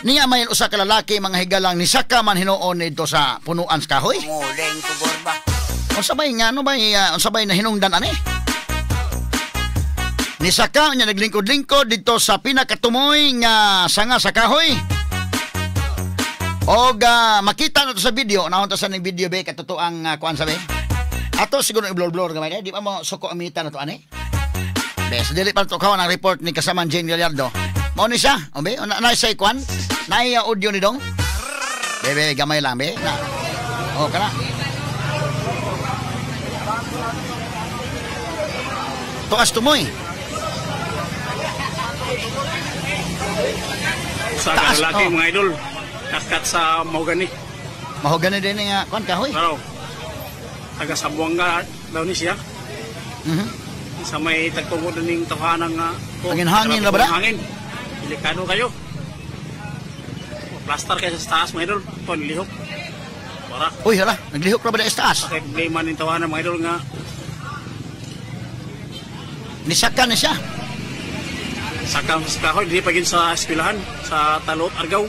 Niya may usa ka lalaki mga higalang ni saka man hinuon dito sa punuan sa kahoy. Muleng ko gorba. Unsabay nga ano ba unsabay na hinungdan ani? Ni saka nya naglingkod-lingkod dito sa pinakatumoy nga sanga sa kahoy. Og makita na to sa video, naon to sa ning video be katuto ang kuan sabi. Ato siguro i-blur-blur gamay di ba mo suko amita na to ani? Bes dili pa to kaw ang report ni kasaman Jane Gallardo. Mao ni siya, obe, na say kuan. Nay audio ni dong. Bebe gamay lang be. Na. Oh kana. Tuas tumoy. Sa lalaki mga idol. Nakat sa mahogani. Mahogani din nga kuan kahoy. Pero taga Sambuanga daw ni siya. Sa may tagtungod ning tahanan nga hangin na ba? Hangin. Delikado kayo. Plaster kayo sa taas mga idol. Ton lihok. Para. Uy hala, naglihok ra ba sa taas? Kay problema ning tahanan mga idol nga nisaka na siya. Sakang sa kahoy dili pagin sa eskwelahan sa Talot Argao.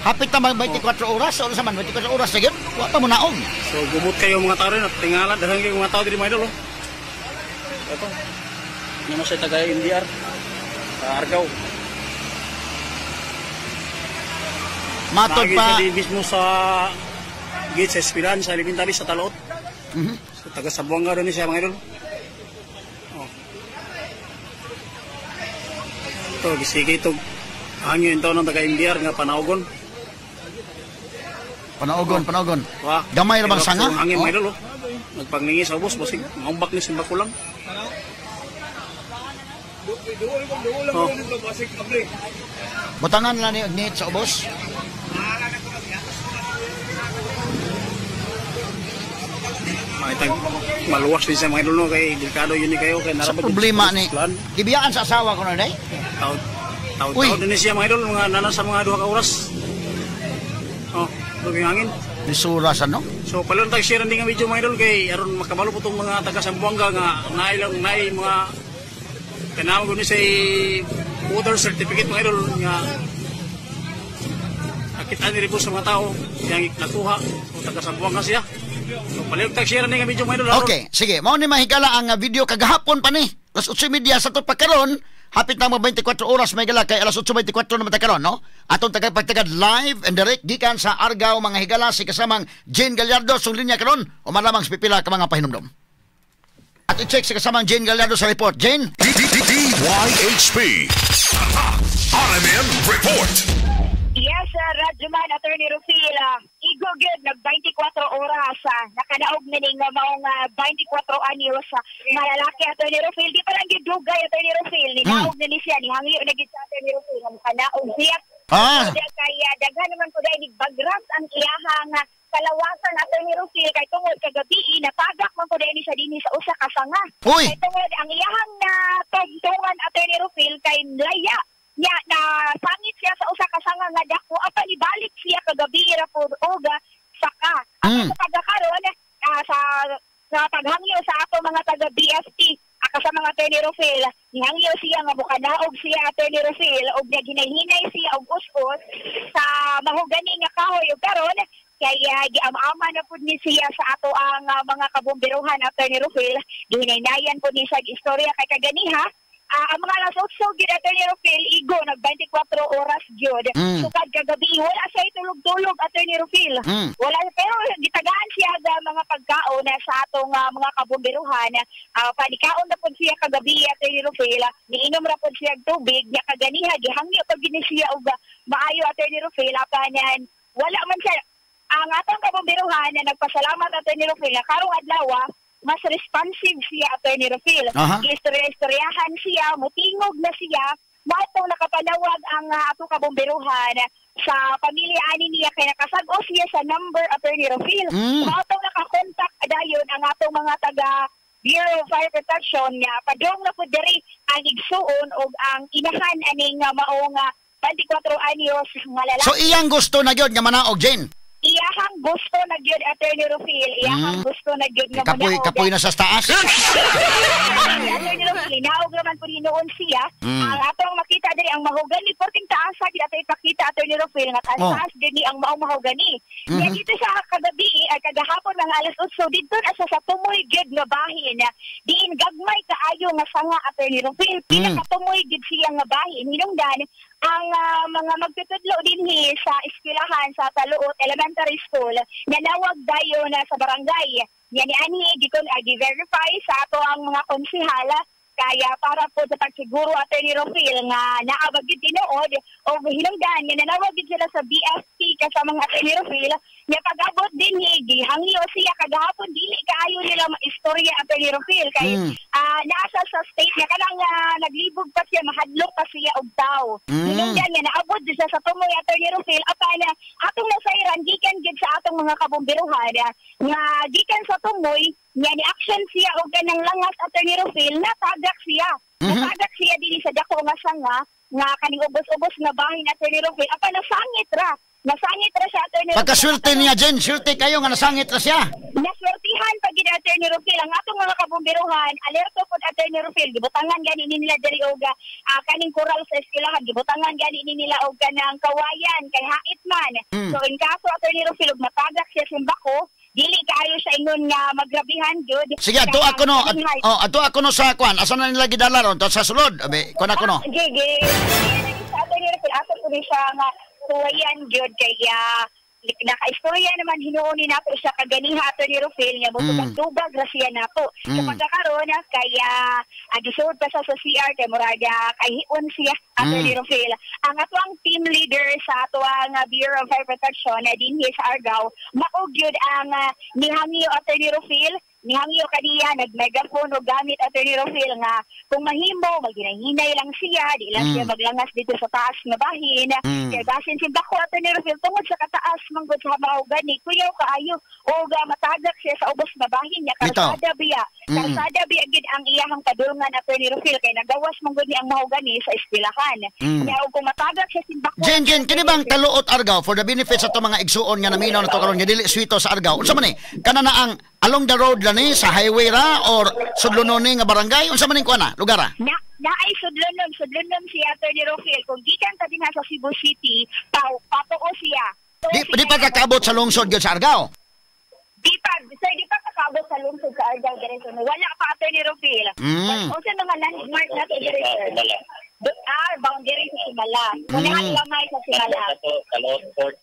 Hapit na 24 oras o sa man 24 oras na yun. Wa pa mo naong. So gumot kayo mga tao rin at tingalan dahil kayo mga tao diri mga idol. Ito. Namo sa taga NDR sa Argao. Matod pa mismo sa gate sa eskwelahan sa elementary sa Talot. So taga Sambuanga rin siya mga idol. Ito, bisige ito. Hangin ito ng taga-NDR nga panaugon. Panaugon. Wah, gamay ra bang sanga? Hangin may dalo. Nagpanglingi sa ubos, basig maumbak ni simba kulang. Butangan na ni sa ubos. Maluwas din sa mga idol no kay delikado yun ni kayo kay narabag problema ni gibiyaan sa asawa ko na day taon din siya mga idol mga nana sa mga 2 ka oras lubing hangin disurasan no so palon tag share din nga video mga idol kay aron makabalo po tong mga taga Sambuanga nga nailang mga kanawag ko ni say water certificate mga idol nga nakita ni po sa mga tao yang nakuha o taga Sambuanga siya. So, palihog share ni nga video mga idol. Okay, sige. Mao ni mahigala ang video kagahapon pa ni. Alas 8:30 sa to pagkaron, hapit na mo 24 oras may gala kay alas 8:24 na matakaron, no? Atong tagapagtagad live and direct gikan sa Argao mga higala si kasamang Jane Gallardo sung linya karon o malamang sa pipila ka mga pahinumdom. At i-check si kasamang Jane Gallardo sa report. Jane? DYHP RMN Report. Yes, Radyoman, Attorney Rufil, igugid nag-24 oras, nakadaog na ning maong 24 anyos, malalaki, Attorney Rufil, di pa lang gidugay, Attorney Rufil, ninaog na ni siya, nihangyo na gid sa Attorney Rufil, ang kanaog siya. Kaya daghan naman ko dahil nagbagras ang iyahang kalawasan, Attorney Rufil, kay tungod kagabi, natagak man ko dahil siya din sa usa ka sanga. Kay tungod ang iyahang tugtungan, Attorney Rufil, kay laya. Nya na sangit siya sa usa ka sanga nga dako apa ibalik siya kagabi ra pud oga saka ang pagkakaron sa paghangyo sa ato mga taga BST aka sa mga Attorney Rufil nihangyo siya nga mukadaog siya Attorney Rufil og ginahinay siya og us-us sa mahugani nga kahoy ug karon kaya giam-ama na pud ni siya sa ato ang mga kabomberohan Attorney Rufil gihinaynayan pud ni siya istorya kay kaganiha. Ang mga lasotso gid Attorney Rufil igo nag 24 oras gyud. Sukad kagabi wala siya tulog-tulog Attorney Rufil. Wala pero gitagaan siya sa mga pagkaon sa atong mga kabomberuhan. Panikaon na pud siya kagabi Attorney Rufil. Niinom ra pud siya tubig nya kaganiha gihangyo pag gini siya og maayo Attorney Rufil apan wala man siya ang atong kabomberuhan na nagpasalamat Attorney Rufil karong adlaw mas responsive siya Attorney Rufil. Istoryahan siya, mutingog na siya, matong nakapanawag ang ato kabomberuhan sa pamilya ani niya kay nakasag-o siya sa number Attorney Rufil. Matong nakakontak dayon ang atong mga taga Bureau of Fire Protection niya padung na pud diri ang igsuon og ang inahan aning maong 24 anyos nga lalaki. So iyang gusto na gyud nga manaog Jane. Iyahang gusto na gyud Attorney Rufil, iyahang gusto na gyud nga Kapoy na sa taas. Attorney Rufil, inaog naman po hinoon siya. Ang atong makita diri ang mahogani, porting taasa gid ato ipakita Attorney Rufil nga taas gid ni ang mahogani. Kaya dito sa kagabi ay kagahapon ng alas 8 dito na sa tumoy gid nga bahin. Diin gagmay kaayo nga sanga Attorney Rufil, pinakatumoy gid siya nga bahin. Hinungdan ang mga magtutudlo dinhi sa eskwelahan sa Taluot Elementary School nanawag dayon na sa barangay. Yan ani gikon gi-verify sa ato ang mga konsehala kaya para po sa pagsiguro Attorney Rufil nga naabag gid tinuod o hinungdan nga nanawag gid sila sa BFT kasama mga Attorney Rufil nga pag-abot din gihangyo siya kagahapon dili kaayo nila maistorya Attorney Rufil kay naasa sa state nga kanang naglibog pa siya mahadlok pa siya og tao. Hinungdan nga naabot siya sa tumoy Attorney Rufil apan atong nasayran gikan gid sa atong mga kabomberuhan nga gikan sa tumoy nga ni action siya og kanang langas Attorney Rufil natagak siya. Natagak siya dinhi sa dako nga sanga nga kaning ubos-ubos nga bahin Attorney Rufil apan nasangit ra. Nasangit ra siya Attorney Rufil. Pagkaswerte niya Jen, swerte kayo nga nasangit ra siya. Naswertihan pag gid Attorney Rufil ang atong mga kabomberuhan alerto pod Attorney Rufil gibutangan gani nila diri og kaning koral sa eskwelahan gibutangan gani nila og kanang kawayan kay hait man. So in kaso Attorney Rufil og matagak siya simbako dili kaayo sa ingon nga magrabihan jud. Sige, ato ako no. Ato ako no sa kwan. Asa na nila gidala ron? To sa sulod. Abi, kun ako no. Sige. Sa Attorney Rufil ato po siya nga tuwayan jud kaya naka-istorya naman hinuuni nato siya kaganiha Attorney Rufil nga busog tubag grasya nato. Sa pagkakaroon kaya agisuod pa sa CR kay muraga kay hiun siya Attorney Rufil. Ang ato ang team leader sa ato ang Bureau of Fire Protection na dinhi sa Argao mao gyud ang nihangyo Attorney Rufil nihangyo kaniya nag-megaphone o gamit Attorney Rufil nga kung mahimo maghinay lang siya di lang siya maglangas dito sa taas nga bahin kaya basin simbako Attorney Rufil tungod sa kataas manggod sa mahogani kuyaw kaayo o matagak siya sa ubos nga bahin niya karsada biya gid ang iyahang kadulngan Attorney Rufil kay nagawas manggod ni ang mahogani sa eskwelahan kaya kung matagak siya simbako Jen kini bang Taluot Argao for the benefits ato mga igsuon nga naminaw nato karon nga dili swito sa Argao unsa man ni kana na ang along the road lang ni sa highway ra or sudlonon nga barangay unsa man ning kuana lugar ra ay sudlonon si Attorney Rufil kung gikan ta dinha sa Cebu City patuo siya di pa kakabot sa lungsod gyud sa Argao di pa kakabot sa lungsod sa Argao diretso wala pa Attorney Rufil unsa mga landmark nato diretso boundary sa Simala muna lamay sa Simala Taluot Port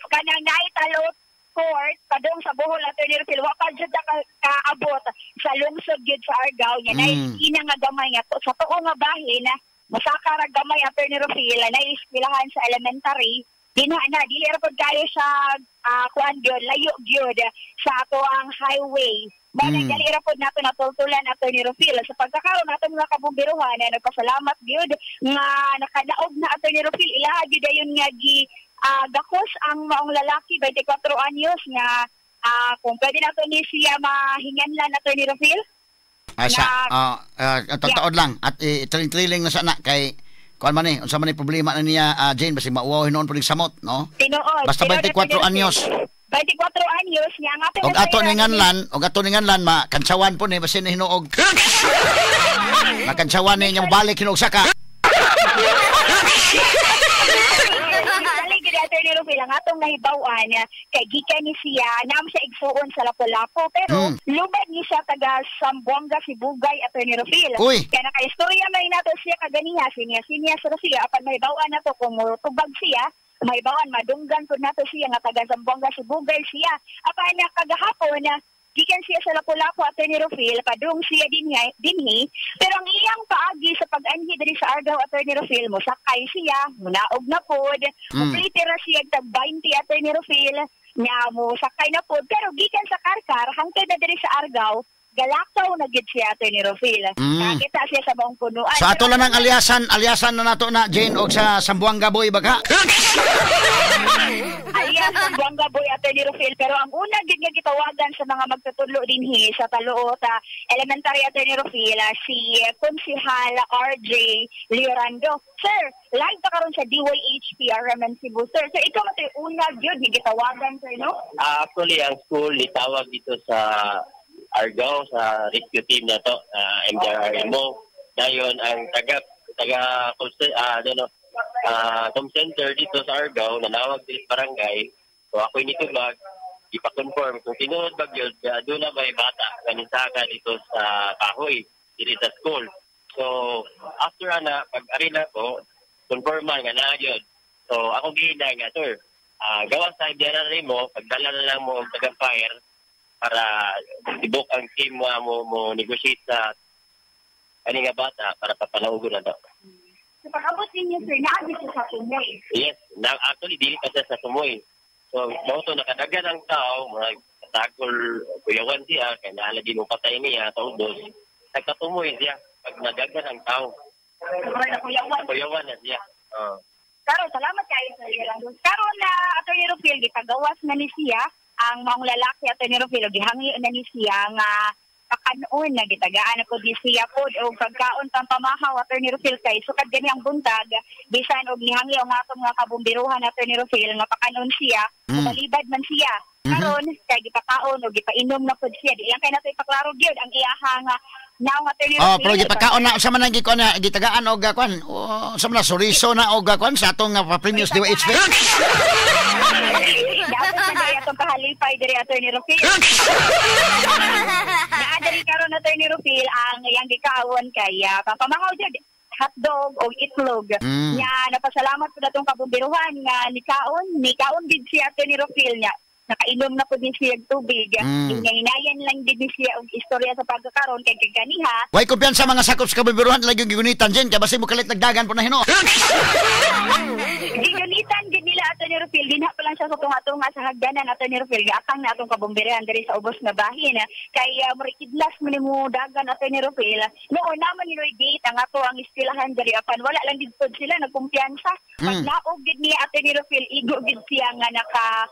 kanang naay Taluot Court padung sa Bohol Attorney Rufil wa pa jud kaabot sa lungsod gyud sa Argao nya nay ina nga gamay nga sa tuo nga bahin masaka ra gamay Attorney Rufil na eskwelahan sa elementary dinha na dili ra pud kayo sa kuan gyud layo gyud sa ato ang highway Banay dali ra pod nato natultulan Attorney Rufil sa pagkakaroon nato mga kabomberuhan na nagpasalamat gyud nga nakadaog na Attorney Rufil ilaha gyud ayon nga gakos ang maong lalaki 24 anyos nga kung pwede nato ni siya mahinganlan Attorney Rufil. Taon lang at triling na sana kay kuan man unsa man problema na niya Jane basi mauwaw hinon pud samot no. Tinuod. Basta 24 anyos. 24 anyos niya ang ato og ato ninganlan makantsawan po ni basi hinuog. Makantsawan ni niya balik hinuog saka. Attorney Rufil ang atong nahibawan kay gikan ni siya nam siya igsuon sa Lapu-Lapu pero lubad ni siya taga Zamboanga Sibugay Attorney Rufil kaya nakaistorya may nato siya kaganiha sinya sa siya apan mahibawan nato kung tubag siya mahibawan madunggan pud nato siya nga taga Zamboanga Sibugay siya apan kagahapon gikan siya sa Lapu-Lapu Attorney Rufil padung siya dinhi pero ang iyang paagi sa pag-anhi diri sa Argao Attorney Rufil mo sakay siya munaog na pod complete ra siya tag 20 Attorney Rufil nya mo sakay na pod pero gikan sa Karkar hangtod na diri sa Argao galakaw na gid siya Attorney Rufil nakita siya sa maong punuan sa ato lang ang aliasan na nato na Jane og sa Zamboanga boy baga alias Buanga Boy Attorney Rufil, pero ang una gid nga gitawagan sa mga magtutudlo dinhi sa Taluot Elementary Attorney Rufil si Konsehal RJ Leorando. Sir, live ta karon sa DYHP RMN Cebu. Sir, so ikaw matay una gyud nga gitawagan sir, no? Actually, ang school itawag dito sa Argao sa rescue team na to, MDRRMO. Dayon ang taga Tom Center dito sa Argao, nanawag din barangay. So ako initubag, ipa-confirm kung tinuod ba yun, doon na may bata ganisaka dito sa Kahoy, dito sa school. So after pag-ari na ko, confirman nga na yun. So ako gina nga, sir, gawas sa MDRRA mo, pagdala na lang mo ang taga-fire para ibok ang team mo negotiate sa nga bata para papalaugo na daw. So pag-abot ninyo sir, naabot siya sa Tumoy. Yes, actually dili pa siya sa Tumoy. So mauto nakadagan ang tao, magtagol kuyawan siya, kaya naalagi mo patay niya sa udos. Nagkatumoy siya pag nadagan ang tao. Kuyawan na siya. Karon, salamat kayo sir. Karon na Attorney Rufil, gitagawas na ni siya ang mga lalaki Attorney Rufil, gihangi na ni siya nga pakanoon na gitagaan ako di siya po o pagkaon pang pamahaw Attorney Rufil kay sukad gani ang buntag bisan og nihangi ang atong mga kabumbiruhan Attorney Rufil nga pakanoon siya malibad man siya karon kay gipakaon o gipainom na pud siya di lang kay nato ipaklaro gyud ang iyaha nga now Attorney Rufil pero gipakaon na sa man gikon na gitagaan og kwan sa man suriso na og kwan sa atong premiums DWH. Dapat na atong kahalipay diri Attorney Rufil. Naadali karon Attorney Rufil ang iyang gikaawon kay pamahaw jud hotdog o itlog. Nya napasalamat po natong kabumbiruhan nga nikaon gid siya Attorney Rufil nya. Nakainom na po din siya tubig. Hinayan lang din siya og istorya sa pagkakaroon kay ganiha. Way kumpiyansa mga sakop sa kabibiruhan lagi yung gigunitan dyan kaya basi mo kalit nagdagan po na hino. Gigunitan gid nila Attorney Rufil dinha pa lang siya sa tunga-tunga sa hagdanan Attorney Rufil atang na atong kabumbirihan diri sa ubos nga bahin kay murikidlas man mo dagan Attorney Rufil. Noon naman ni date ang ato ang istilahan diri apan wala lang gid pod sila nagkumpiyansa. Pag naog gid ni Attorney Rufil igo gid siya nga naka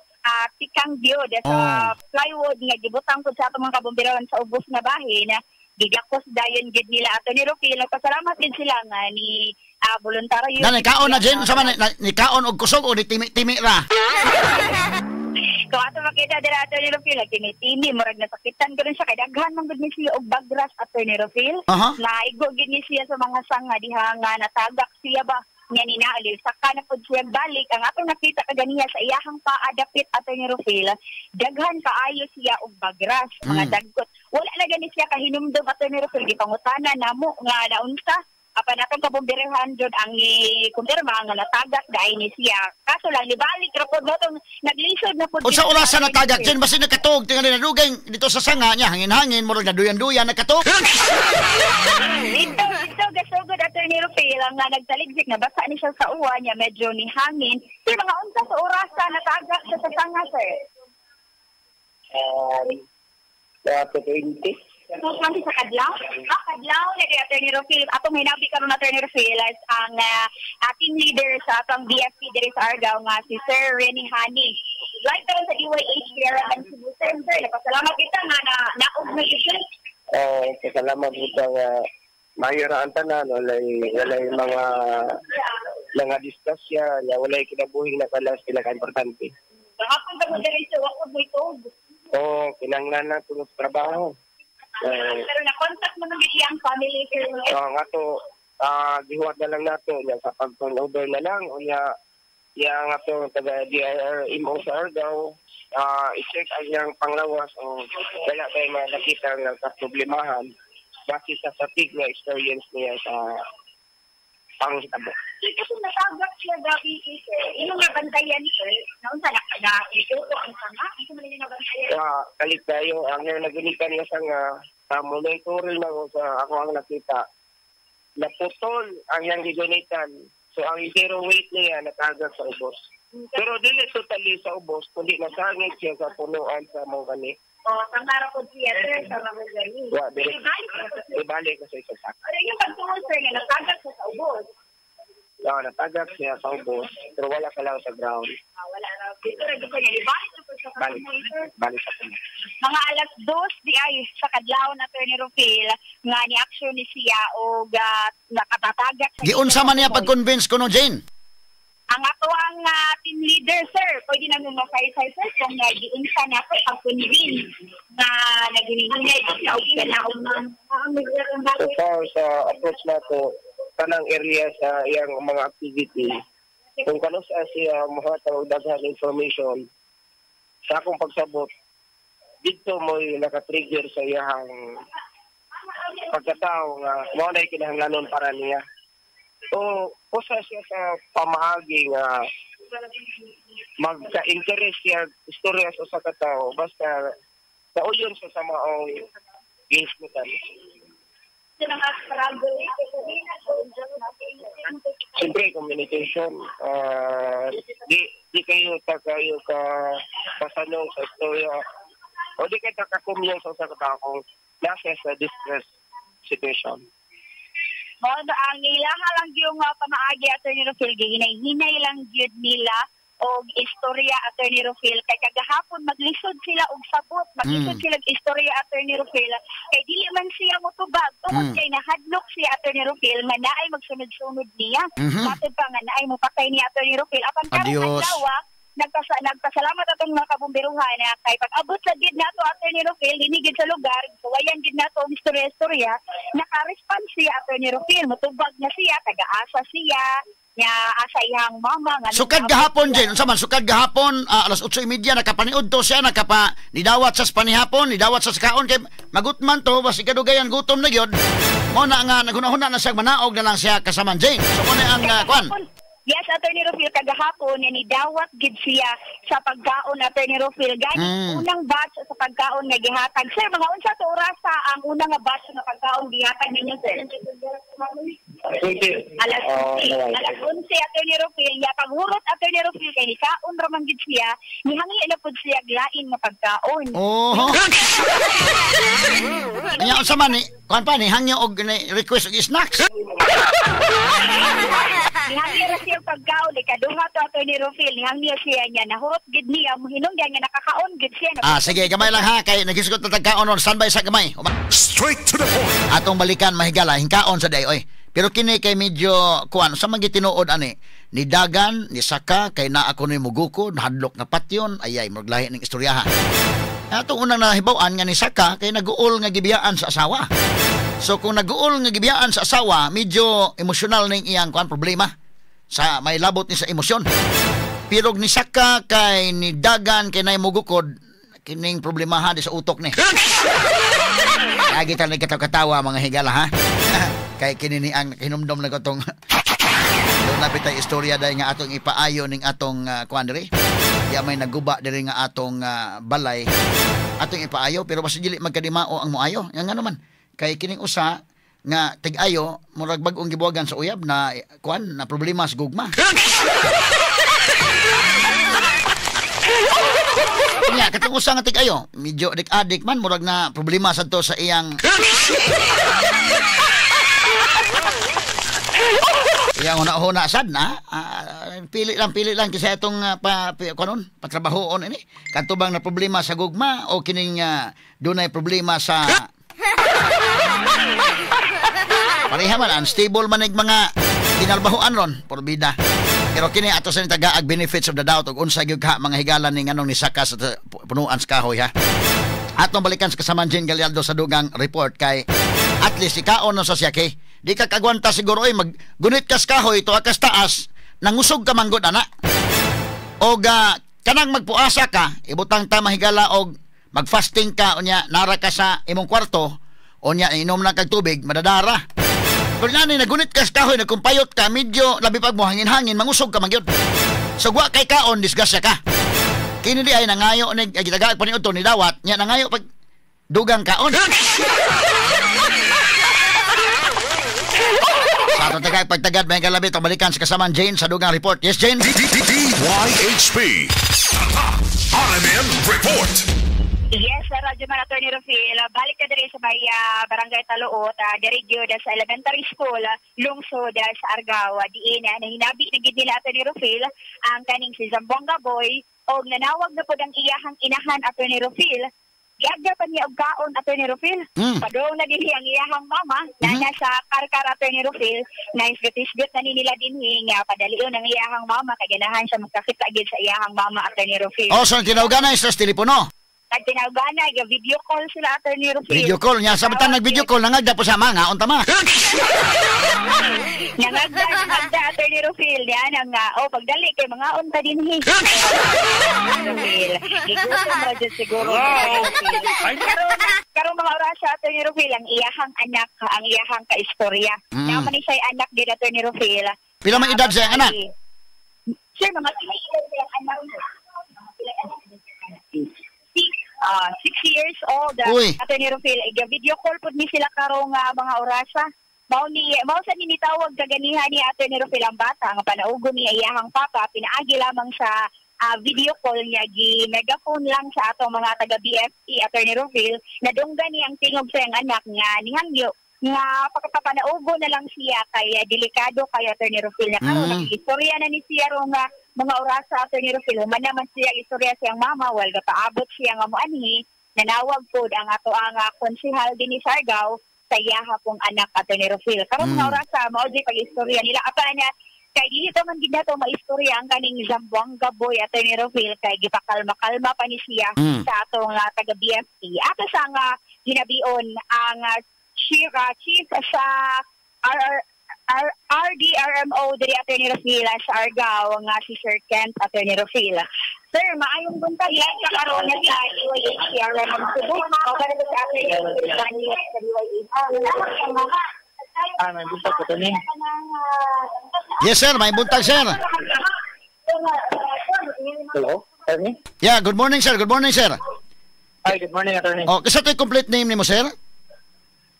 tikang gyud sa plywood nga gibutang pud sa atong mga kabumbirawan sa ubos nga bahin gigakos dayon gid nila Attorney Rufil pasalamat din sila nga ni voluntaryo na kaon na dyan sa man ni kaon og kusog o ni timi ra. So ato makita dira Attorney Rufil timi murag nasakitan gud siya kay daghan man gud ni siya og bagras Attorney Rufil na igo gid ni siya sa mga sanga diha nga natagak siya ba nga ninaalil saka na pud siya balik ang atong nakita kaganiya sa iyahang paadapit Attorney Rufil daghan kaayo siya og bagras mga dagkot wala na gani siya kahinumdom Attorney Rufil gipangutanan namo nga naunsa apan atong kabumbirihan jud ang kumpirma nga natagak dai ni siya kaso lang nibalik ra pud natong naglisod na pud sa orasan natagak dyan basi nakatog tingali na dugay dito sa sanga niya hangin-hangin murag na duyan-duyan nakatog. Ito gasugod Attorney Rufil nga nagtaligsik na basa ni siya sa uwa niya medyo ni hangin sir mga unsa sa orasan natagak sa sanga sir Dapat 20. So, sa Kadlaw? Kadlaw, lagi Attorney Rufil. Atong hinabi karon Attorney Rufil ang team leader sa atong BFP diri sa Argao nga si Sir Renny Hani. Live karon sa DYHP RMN Cebu Center. Napasalamat kita nga naog na issue. Salamat kita nga mayroon ang tanan, walay mga diskusya, walay kinabuhi na kalas pinaka-importante. Kahapon ka mo diri sa wakod mo ito. Kinanglan na tulog sa trabaho. Pero na-contact mo ng iyang family sir. Nga to, gihuwat na lang nato niya sa pag-turnover na lang o niya nga to taga-DIRMO sa Argao i-check ang iyang panglawas o wala tayo nakita ng kaproblemahan base sa satig na experience niya sa pangitabo. Kasi natagak siya gabi sir. Yung nabantayan sir, naunsa na-ituto ang sanga? Ito man yung nabantayan? Kalit tayo, ang nagunikan niya sa monitoring na sa ako ang nakita. Naputol ang yang gigunitan. So ang zero weight niya natagak sa ubos. Pero dili totally sa ubos, kundi nasangit siya sa punuan sa mga gani. Tangara po siya sir sa mga gani. Ibalik ko sa isa sa. Pero yung pagtungol sir nga natagak sa ubos. natagak siya sa ubos, pero wala ka lang sa ground. Wala na. Dito rin ko niya, diba? Balik sa kanya. Mga alas 2 di ay sa kadlaw na Attorney Rufil nga ni action ni siya o nakatatagak sa Giunsa man niya pag-convince ko no, Jane? ang ato ang team leader, sir. Pwede na nung makaisay, sir, kung giunsa na ako pag-convince na naghinihingay sa ukalaon ng so far sa approach na to, kanang area sa iyang mga activity, kung kano sa siya mahatang daghan information sa akong pagsabot, dito mo'y nakatrigger sa iyang pagkatao nga mo na kinahanglanon para niya. So, pusa siya sa pamaagi nga magka-interest siya istorya sa katao basta nauyon siya sa maong gismitan. Siyempre, communication. Di kayo kasanong sa istorya o di kayo kakumyong sa katao nasa sa distress situation. Ang ilang lang yung pamaagi Attorney Rufil, hinay lang yun nila og istorya Attorney Rufil. Kay kagahapon maglisod sila og sabot, maglisod sila og istorya Attorney Rufil. Kay dili man siya motubag, tungod kay nahadlok si Attorney Rufil nga naay magsunod-sunod niya. Matod pa nga naay mopatay ni Attorney Rufil. Apan karong adlaw, nagpasalamat atong mga kabumbiruhan na kay pag-abot sa gid nato Attorney Rufil, dinigid sa lugar, suwayan gid nato ang istorya, naka-response si Attorney Rufil, mutubag na siya, taga-asa siya, nya asa iyang mama nga. Sukad gahapon din, unsa man sukad gahapon, alas 8:30 nakapaniud to siya, nidawat sa panihapon, nidawat sa kaon kay magutman to, basi kadugayan gutom na gyud. Mo na nga naghunahuna na siya manaog na lang siya kasama Jane. So mo na ang kwan. Yes, Attorney Rufil, kagahapon, nidawat gid siya sa pagkaon, Attorney Rufil. Gani, unang batch sa pagkaon nga gihatag. Sir, mga unsa to oras sa ang unang batch na pagkaon gihatag ninyo, sir? Alas 11, Attorney Rufil. Ya, paghurot, Attorney Rufil, kay ni kaon raman gid siya, nihangi na pud siya glain nga pagkaon. Oh. Nya unsa man ni, kwan pa ni hangyo og request og snacks. Nihangi na siya pagkaon, ikaduha to Attorney Rufil, nihangi siya niya, nahurot gid niya, muhinong niya nakakaon gid siya. Sige, gamay lang ha, kay nagisgot na tagkaon on, standby sa gamay. Straight to the point. Atong balikan mahigala, hingkaon sa day, oy. Pero kini kay medyo, kuan, sa mga tinuod, ani, ni Dagan, ni Saka, kay na ako ni Mugukod, hadlok nga patyon, ayay, maglahi ng istoryahan. Atong unang nahibawan nga ni Saka, kay nag-uol nga gibiyaan sa asawa. So kung nag-uol nga gibiyaan sa asawa, medyo emosyonal ning iyang kuan problema. Sa may labot ni sa emosyon. Pero ni Saka kay ni Dagan kay nay Mugukod, kining problemahan di sa utok ni. Lagi tayo nagkatawa mga higala ha. Kay kinini ang hinumdom na katong doon na bitay istorya dahil nga atong ipaayo ning atong kuan diri. Di may naguba diri nga atong balay. Atong ipaayo pero basta dili magkadimao ang moayo. Nga naman. Kay kining usa nga tig-ayo murag bag-ong gibuwagan sa uyab na kuan na problema sa gugma. Nya katong usa nga tig-ayo medyo adik-adik man murag na problema sadto sa iyang iyang una-una sad na pili lang kasi itong kanon patrabahoon ini katubang na problema sa gugma o kining dunay problema sa pareha man, unstable manig mga tinalbahoan ron, porbida. Pero kini ato sa nitagaag benefits of the doubt ug unsa gyud ka mga higalan ning anong ni Saka sa punuan sa kahoy ha. Atong balikan sa kasamaan Jane Gallardo sa dugang report kay at least ikaon no sa siya kay di ka kagwanta siguro oy maggunit ka sa kahoy to akas taas nangusog ka manggod ana. Og kanang magpuasa ka, ibutang ta mahigala og magfasting ka unya nara ka sa imong kwarto unya inom na kag tubig madadara. Pero nani nagunit ka sa kahoy, nagkumpayot ka, medyo labi pag mo hangin-hangin, mangusog ka magyod. So wa kay kaon, disgasya ka. Kini di ay nangayo, gitagaag pa ni Uto, ni Dawat, niya nangayo pag dugang kaon. Sa atong tagag pagtagad, may kalabi, balikan sa kasamaan Jane sa dugang report. Yes, Jane? DYHP RMN Report. Yes, sir, Radyo Man Attorney Rufil. Balik ka diri sa may Barangay Taluot, diri gyud sa elementary school, lungsod sa Argao. Diin na hinabi na gid nila Attorney Rufil ang kaning si Zamboanga Boy og nanawag na pud ang iyahang inahan Attorney Rufil. Giagda pa niya og kaon Attorney Rufil. Padong na dinhi ang iyahang mama na nasa karkar Attorney Rufil. Naisgot na ni nila dinhi nga padalion ang iyahang mama kay ganahan siya magkakita gid sa iyahang mama Attorney Rufil. Oh, so tinawgan na sa telepono. Nagtinawgan na, video call sila Attorney Rufil. Video call niya. Samtang nag-video call, nangagda po sa mga, unta ma. Nangagda Attorney Rufil. Yan ang, pagdali kay mga unta din hi. Gigutom mo dyan siguro. Karong mga oras sa Attorney Rufil, ang iyahang anak, ang iyahang kaistorya. Naman ni siya'y anak din Attorney Rufil. Pila man edad sa anak? Sir, mga pila edad sa anak. 6 years old. Attorney Rufil, video call po ni sila karong mga orasa. Mao sa ninitawag kaganihan ni Attorney Rufil ang bata nga panaugo ni iyahang papa pinaagi lamang sa video call niya gi megaphone lang sa atong mga taga BFP Attorney Rufil nadunggan ni ang tingog sa iyang anak nga nihangyo nga pagkapanaugo na lang siya kay delikado kay Attorney Rufil na karon istorya na ni siya ro nga mga orasa Attorney Rufil man naman siya istorya siyang mama wal paabot siya nga moanhi nanawag pod ang ato ang konsehal din ni Sargao sa iyaha pong anak Attorney Rufil karon mga orasa mao di pag-istorya nila apa na kay dito man gid nato maistorya ang kaning Zamboanga Boy Attorney Rufil kay gipakalma-kalma pa ni siya sa atong taga BFP ato sa nga ginabion ang chief sa RDRMO diri Attorney Rufil sa Argao nga si Sir Kent Attorney Rufil. Sir, maayong buntag yan sa karon nga sa UAHCRM Cebu. O para sa Attorney Rufil sa UAHCRM. May buntag ko ni. Yes sir, may buntag sir. Hello, Attorney? Yeah, good morning sir. Good morning sir. Hi, good morning Attorney. Oh, kasi ito yung complete name ni mo sir?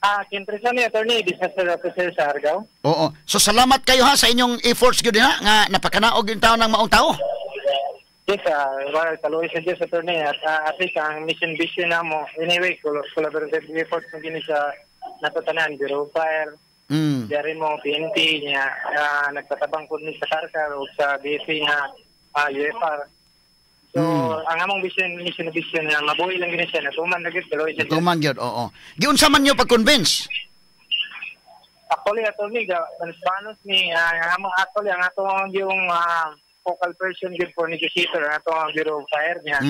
Kintresa ni Attorney, Disaster Officer sa Argao. Oo. So salamat kayo ha sa inyong efforts gyud ha nga napakanaog yung tao ng maong tao. Yes, kaluoy sa Diyos Attorney at least ang mission vision na mo. Anyway, collaborative efforts mo gini sa natutanan, Bureau of Fire, dari mo, PNP niya, nagtatabang po ni sa Sarkar o sa BFP nga UFR. So, ang among mission na mabuhay lang gini siya, natuman na gid kaluoy sa Diyos. Natuman gyud, oo. Giunsa man niyo pag-convince? Actually, Attorney, panos ni actually ang atong yung focal person good for negotiator ang atong Bureau of Fire niya.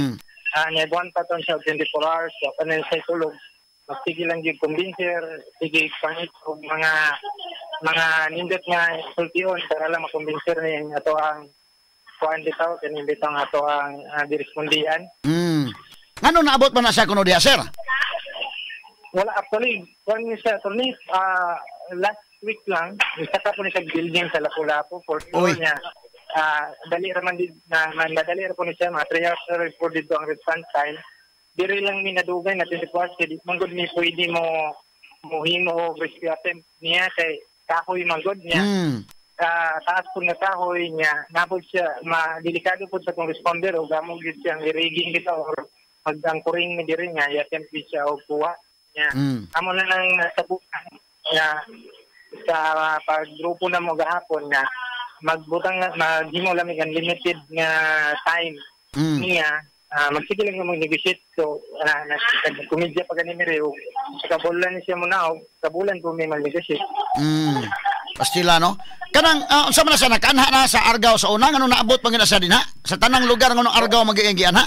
Niya buwan pa to siya 24 hours so kanil sa tulog. Sige lang yung convincer, sige pangit mga nindot nga sultion para lang makumbinser niya ato ang kuan dito kanindito ang ato ang direspondian. Ano naabot man na sa kuno diha sir? Wala actually, kuan ni sa Attorney last week lang, isa po ni sa building sa Lapu-Lapu for sure niya. Dali raman din madali ra po ni siya mga 3 hours report dito ang response time. Diri lang ni nadugay na 24 hours kay manggod ni pwede mo muhimo rescue attempt niya kay kahoy manggod niya. Taas po na kahoy niya napod siya delikado po sa kong responder o gamong gid siya rigging dito or pagangkuring ni diri niya i-attempt siya o kuha niya. Amo na nang nasabukan niya sa paggrupo na mo gahapon na magbutang maghimo lamig ang limited nga time niya magsige lang mo negotiate so nagkomedya pa ganin ni sa kabulan siya mo na kabulan po may mag-negotiate. Pastila no. Kanang unsa man na sa nakanha na sa Argao sa unang ano naabot pangina sa dinha sa tanang lugar ngono Argao magiinggian ha.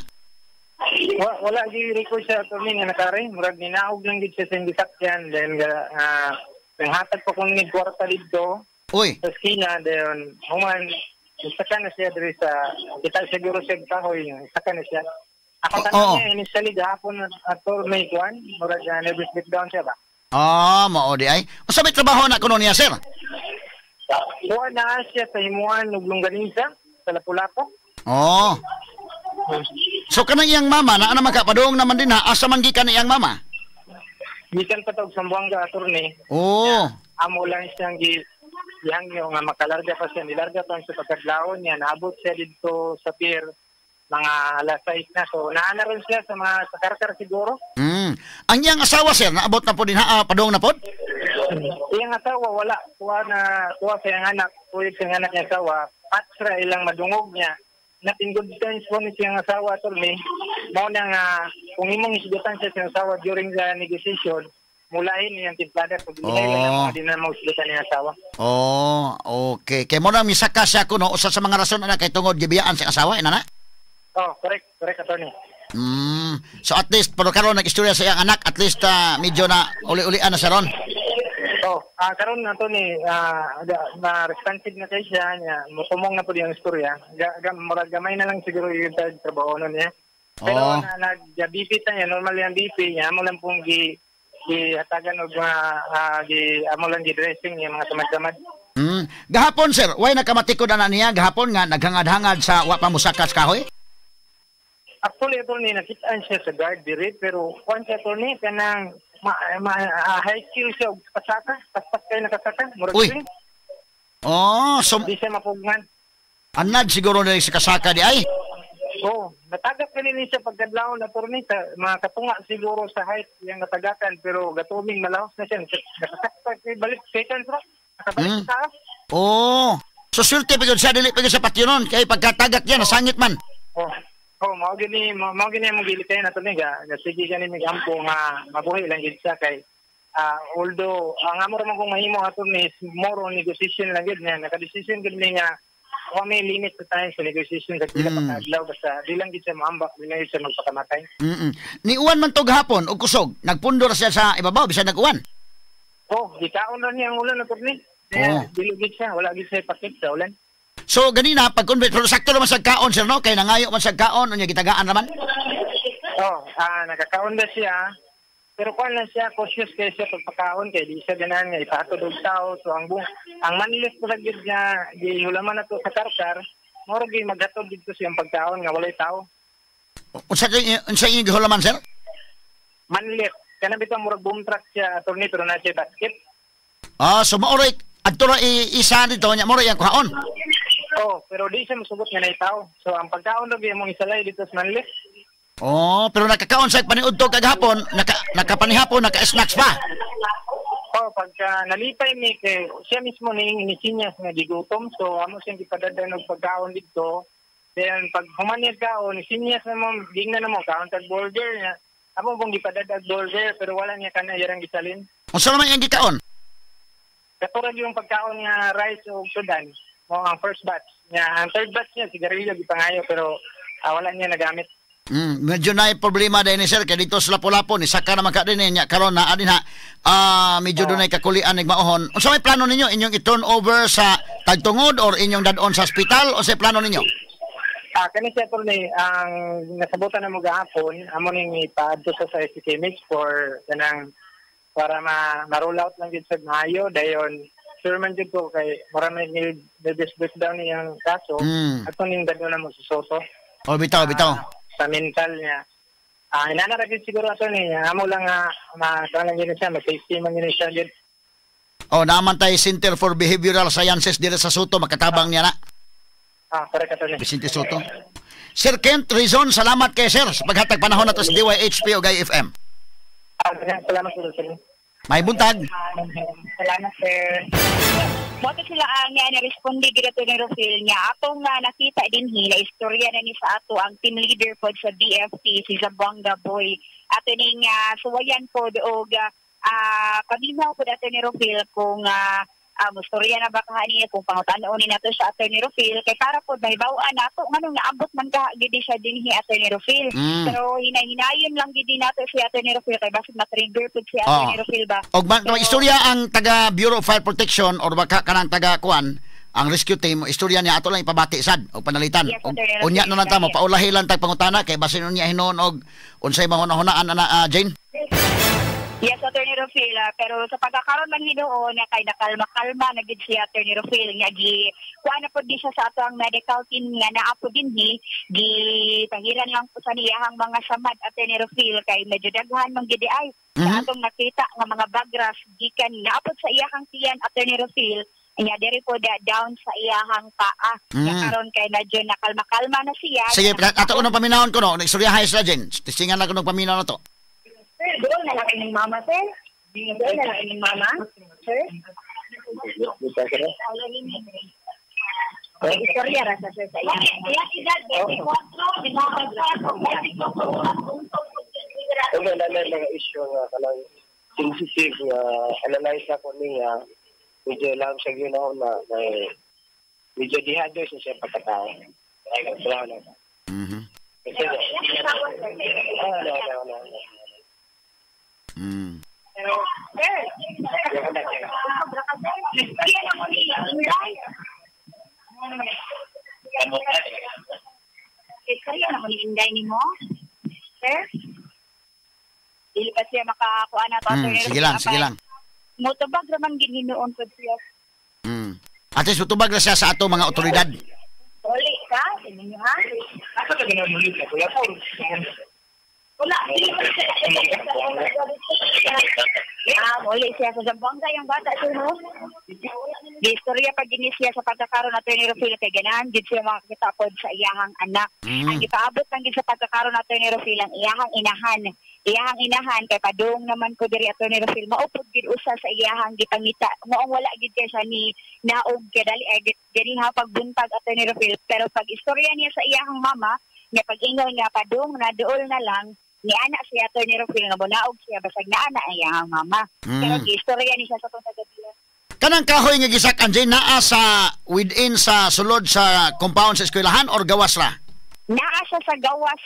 Wala gi record sa Attorney nga nakare murag ninaog lang gid siya sa gisakyan then nanghatag pa kung ni kwarta dito. Uy. Sa skina then human saka na siya diri sa kita siguro siya kahoy saka na siya. Ako tanong niya initially gahapon ato may kuan murag nervous breakdown siya ba? Mao di ay. Unsa may trabaho na kuno niya sir? Kuha na siya sa himuan ug longganisa sa Lapu-Lapu. So kanang iyang mama na ana makapadung naman din ha asa man gikan iyang mama? Gikan pa tawag Zamboanga Attorney. Amo lang siyang yang yung makalarga pa siya nilarga pa sa pagkadlaon niya naabot siya dito sa pier mga alas 6 na so naana rin siya sa mga sa karkar siguro Ang iyang asawa, sir, naabot na po din padung na po? Iyang asawa, wala. Kuha sa iyang anak. Kuha sa iyang anak niya asawa. Patra ilang madungog niya. Natin good terms po ni siyang asawa, attorney. Mao na nga, kung imong isigutan siya siyang asawa during the negotiation, mulahin niyang timplada. Kung hindi na mo isigutan niyang asawa. Oh, okay. Kaya mo na misaka siya kuno usa sa mga rason na kay tungod gibiyaan sa asawa, ina na? Oh, correct, attorney. So at least pero karon nag-istorya sa iyang anak, at least medyo na uli-ulian na siya ron. Karon na to ni na responsive na siya niya mutumong na po yung istorya. Gamay na lang siguro yung trabaho nun niya. Pero nag-BP ta niya, normal yung BP niya, mo lang pong hatagan og amo lang dressing niya mga tamad-tamad. Gahapon sir, why nakamatikod na niya gahapon nga naghangad-hangad sa wa pa musakas kahoy? Actually, attorney, nakitaan siya sa guard diri, pero kung siya, attorney, kanang high skill siya, pasaka, paspas kayo nakasaka, murag Uy! So... Di siya mapugnan. Anad siguro na sa kasaka di ay? Natagap ka rin siya pagkadlaon, attorney, mga katunga siguro sa height yung natagakan, pero gatuming malahos na siya, nakasaka, balik, second rock, nakabalik sa taas. So swerte pagod siya, dili pagod sa patyonon, kaya pagkatagak niya, nasangit man. Mao gini mo gili kay nato ni ga sige gani mi ampo nga mabuhi lang gid siya kay although ang amo ra man kung mahimo ato ni more on negotiation lang gid niya naka-decision gid ni nga wa may limit sa time sa negotiation sa pila pa kadlaw basta di lang gid siya maambak di lang gid siya magpakamatay. Ni uwan man to gahapon og kusog nagpundor siya sa ibabaw bisan nag-uwan. Gikaon ra niya ang ulan ato ni. Dili gid siya wala gid siya pakit sa ulan. So ganina pag-convert pero sakto naman sa kaon sir no kay nangayo man sa kaon unya gitagaan naman. Nakakaon na siya pero kuan lang siya cautious kay siya pagpakaon kay di siya ganan nga ipahatod og tao so ang manlist ko gid nga gihulaman nato sa karkar moro gyud maghatod dito siyang pagkaon nga walay tao. Unsa yung gihulaman sir? Manlist kana bitaw murag boom truck siya attorney pero na siya basket. So maoray adto ra isa dito nya moro yang kuhaon. Pero di siya masugot nga na tao. So, ang pagkaon na yung mga isalay dito sa Manlis. Pero nakakaon sa paniud to kagahapon, nakapanihapon, naka-snacks pa. Pagka nalipay mi kay siya mismo ning inisinyas nga gigutom. So, amo siyang gipadadan og pagkaon dito. Then, pag humaniyad kaon, inisinyas na mo, gingna na mo, kaon tag burger niya. Amo pong gipadadag burger, pero wala niya kana yarang gisalin. Unsa naman yung gikaon? Katulad yung pagkaon nga rice o sudan. Ang first batch niya. Ang third batch niya, sigarilyo, gipangayo, pero wala niya nagamit. Medyo na problema dahil ni sir, kaya dito sa Lapu-Lapu, ni saka naman ka din niya, karon na adin medyo doon ay kakulian, nagmaohon. Unsa may plano ninyo? Inyong i-turn over sa tagtungod or inyong dadon sa hospital o sa plano ninyo? Kani siya po ni, ang nasabutan na mo gahapon, amo ning ipaadto sa SCK Mix for kanang para ma-roll out lang dito sa Mayo, dayon sure man dito ko kay marami breakdown niyang kaso at ning dadon na mo sa Soto. Bitaw. Sa mental niya. Inanaragin siguro ato niya. Amo lang makalang yun siya. Mag-safety man yun siya. Naman tayo Center for Behavioral Sciences dito sa Soto. Makatabang niya na. Correct ato niya. Vicente Soto. Sir Kent Rizon, salamat kay sir sa paghatag panahon na to sa DYHP o Gay FM. Salamat sir. May buntag. Salamat, sir. Moto sila ang na-responde dito ni Rufil niya. Atong nakita din hila, istorya na ni sa ato ang team leader po sa DFT, si Zamboanga Boy. Ato ning suwayan po doog kabimaw po dito ni Rufil kung istorya na baka niya kung pangutanoon ni nato sa Atty. Rufil kay para po mahibawaan nato nganong naabot man ka gidi siya dinhi Atty. Rufil pero hinahinayon lang gidi nato si Atty. Rufil kay basig na-trigger pud si Atty. Rufil ba og istorya ang taga Bureau of Fire Protection or baka kanang taga kuan ang rescue team istorya niya ato lang ipabati sad og panalitan unya na lang ta mo paulahi lang tag pangutana kay basin unya hinon og unsay mahuna-hunaan ana Jane. Yes, Atty. Rufil, pero sa pagkakaroon man hinuon kay nakalma-kalma na gid si Atty. Rufil nga kuha na po di siya sa ato ang medical team nga naapo din gi pahiran lang po sa niyahang mga samad Atty. Rufil kay medyo daghan man gid ay sa atong nakita nga mga bagras gikan naapod sa iyahang tiyan Atty. Rufil nya diri po down sa iyahang paa karon kay medyo nakalma-kalma na siya. Sige, ato unang paminawon ko no, istoryahay sa Jen. Tisingan lang ko ng paminaw na to. Sir, doon na lang inyong mama, sir. Doon na lang inyong mama, sir. Istorya rasa sir sa iya. Iya, edad 24, Ano na mga issue nga kanang sensitive nga analyze ako niya medyo lang siya ginawa na medyo dihado siya pagkatao. Ay, salamat. Kasi pero, sir, kaya na mo ni Inday ni mo? Sir? Dili pa siya makakuha na to. Sige lang. Motobag naman gininoon ko siya. At least tutubag na siya sa ato mga otoridad. Uli ka? Sininyo ha? asa ka ginamulit na wala po. Wala. Uli siya sa Zamboanga yung bata siya, no? Di istorya pag ginisya sa pagkakaroon na ni Rufil kay ganahan, gid siya makakita pod sa iyahang anak. Ang ipaabot lang gid sa pagkakaroon na ni Rufil ang iyahang inahan. Iyahang inahan kay padung naman ko diri ato ni Rufil maupod gid usa sa iyahang gipangita. Moong wala gid kay siya ni naog kadali ay ganiha pagbuntag ato ni Rufil. Pero pag istorya niya sa iyahang mama, niya pag-ingon niya padung na duol na lang ni anak siya ato ni Rufil nga bunaog siya basag na ana ang iyahang mama. Pero istorya niya sa tong taga-Bilan. Kanang kahoy nga gisak-an dyan naa sa within sa sulod sa compound sa eskwelahan or gawas ra? Naa siya sa gawas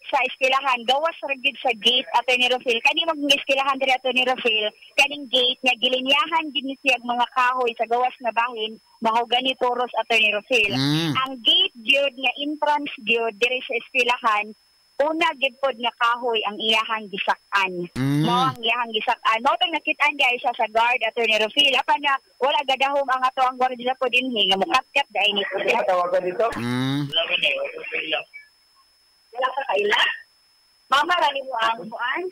sa eskwelahan. Gawas ra gid sa gate ato ni Rufil. Kani mag-eskwelahan diri ato ni Rufil, kaning gate nga gilinyahan gid ni siya mga kahoy sa gawas na bahin, mahogani toros ato ni Rufil. Ang gate gyud nga entrance gyud diri sa eskwelahan, una gid pod nga kahoy ang iyahang gisak-an. Mo ang iyahang gisak-an. Mo tang nakit-an diay siya sa guard ato ni Rufil. Apan na wala gadahom ang ato ang guardia po dinhi nga mukat-kat dai ni po. Tawagan dito. Wala ka kaila? Mama rani mo ang buan?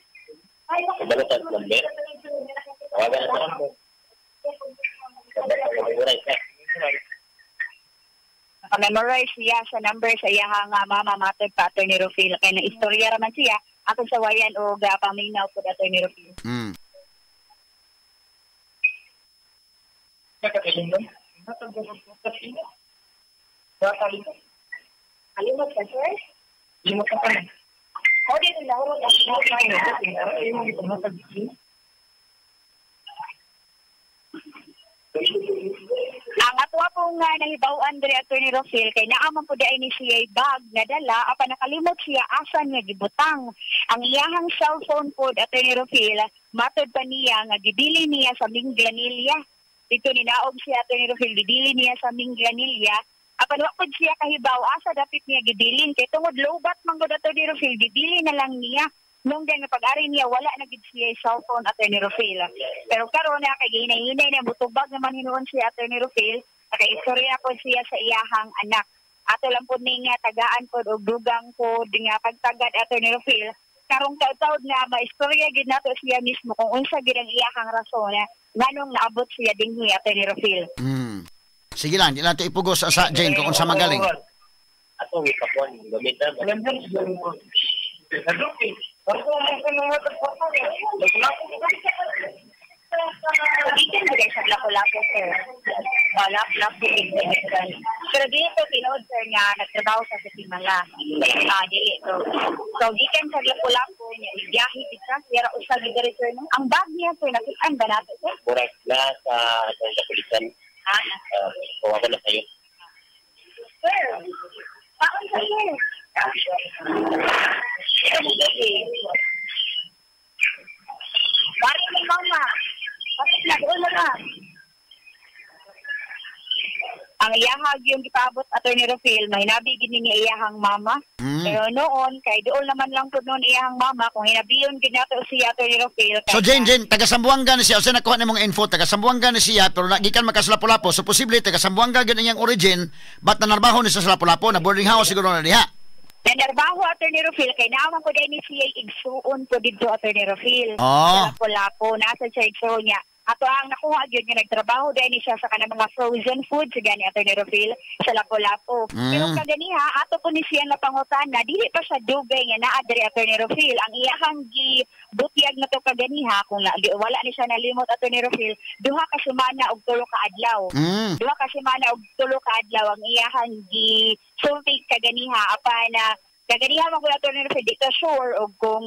Ay, Balatan number. Tawagan na sa number. Naka-memorize siya sa number sa iyahang mama matod pa ato ni Rufil. Kaya na istorya raman siya atong sawayan o paminaw po ato ni Rufil. Kalimot ka, sir? Limot ka pa. O, dito na. Ang atwa pong nahibawan diri ato ni Rufil kay naaman po di ay ni siya bag na dala apan nakalimot siya asan nga gibutang. Ang iyahang cellphone po ato ni Rufil matod pa niya nga gibili niya sa Minglanilla. Dito ni naog siya ato ni Rufil gibili niya sa Minglanilla. Apan wa pod siya kahibaw asa dapit niya gibilin kay tungod lobat man gud ato ni Rufil gibili na lang niya. Nung nga pag-ari niya, wala na gid siya cellphone ato ni Rufil. Pero karon na kay ginay-hinay na butubag naman hinuon siya ato ni Rufil, kay istorya po siya sa iyahang anak. Ato lang po niya tagaan po og dugang po nga pagtagad ato ni Rufil. Karong taud-taud nga maistorya gid nato siya mismo kung unsa gid ang iyahang rason nganong naabot siya dinhi ato ni Rufil. Sige lang, di nato ipugos sa Jane kung unsa magaling. Ato gipapon gamit na. Ikan juga sa lapo-lapo, sir. Lapo-lapo. Pero dito, tinood, sir, nga nagtrabaho sa Sitimala. Dito. So, ikan sa lapo-lapo niya, ibiyahe kita, sira usag dito, sir. Ang bag niya, sir, nakitaan ba natin, sir? Correct na sa kapulisan. Kung ako na sa'yo. Sir, paon sa sir? Bari ni mama. Bakit nag-ulo na? Ang iyahag yung ipabot ato ni Rufil, may nabigin ni iyahang mama. Pero noon, kay doon naman lang po noon iyahang mama, kung hinabiyon ginato siya ato ni Rufil. So Jane, taga Sambuanga na siya. O siya nakuha na mong info, taga Sambuanga na siya, pero nagikan makasalapo-lapo. So posible, taga Sambuanga ganyan yung origin, ba't nanarbaho niya sa Lapu-Lapu, na boarding house siguro na niya? Nanarbaho ato ni Rufil, kay naman ko dahil ni siya igsuon po dito ato ni Rufil. Oh. Lapu-Lapu, nasa siya igsuon niya. ato ang nakuha gyud nga nagtrabaho dahil siya sa kanang mga frozen food sa gani Attorney Rofil sa Lapu-Lapu. Pero kaganiha ato po ni siya na pangutana dili pa sa dugay nga naa diri Attorney Rofil ang iyahang gibutyag na to kaganiha kung wala ni siya nalimot Attorney Rofil duha ka semana og tulo ka adlaw. Duha ka semana og tulo ka adlaw ang iyahang gisulti kaganiha apan na kaganiha man ko Attorney Rofil di ka sure og kung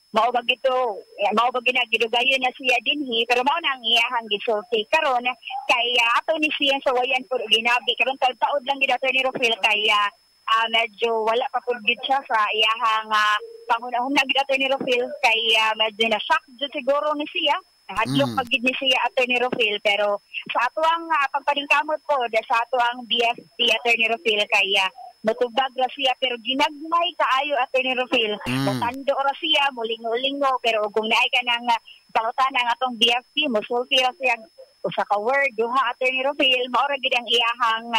mao ba gidugayon na siya dinhi pero mao na ang iyahang gisulti karon kay ato ni siya sa wayan puro ginabi karon taud lang gid Attorney Rofil kay medyo wala pa pud gid siya sa iyahang pangunahon na gid Attorney Rofil kay medyo na shock jud siguro ni siya hadlok pag gid ni siya Attorney Rofil pero sa ato ang pagpaningkamot po sa ato ang BFP Attorney Rofil kay matubag ra siya pero ginagmay kaayo Attorney Rofil. Natando ra siya mulingo-lingo pero kung naay ka nang pangutana ng atong BFP mosulti ra siya usa ka word duha Attorney Rofil mao ra gid ang iyahang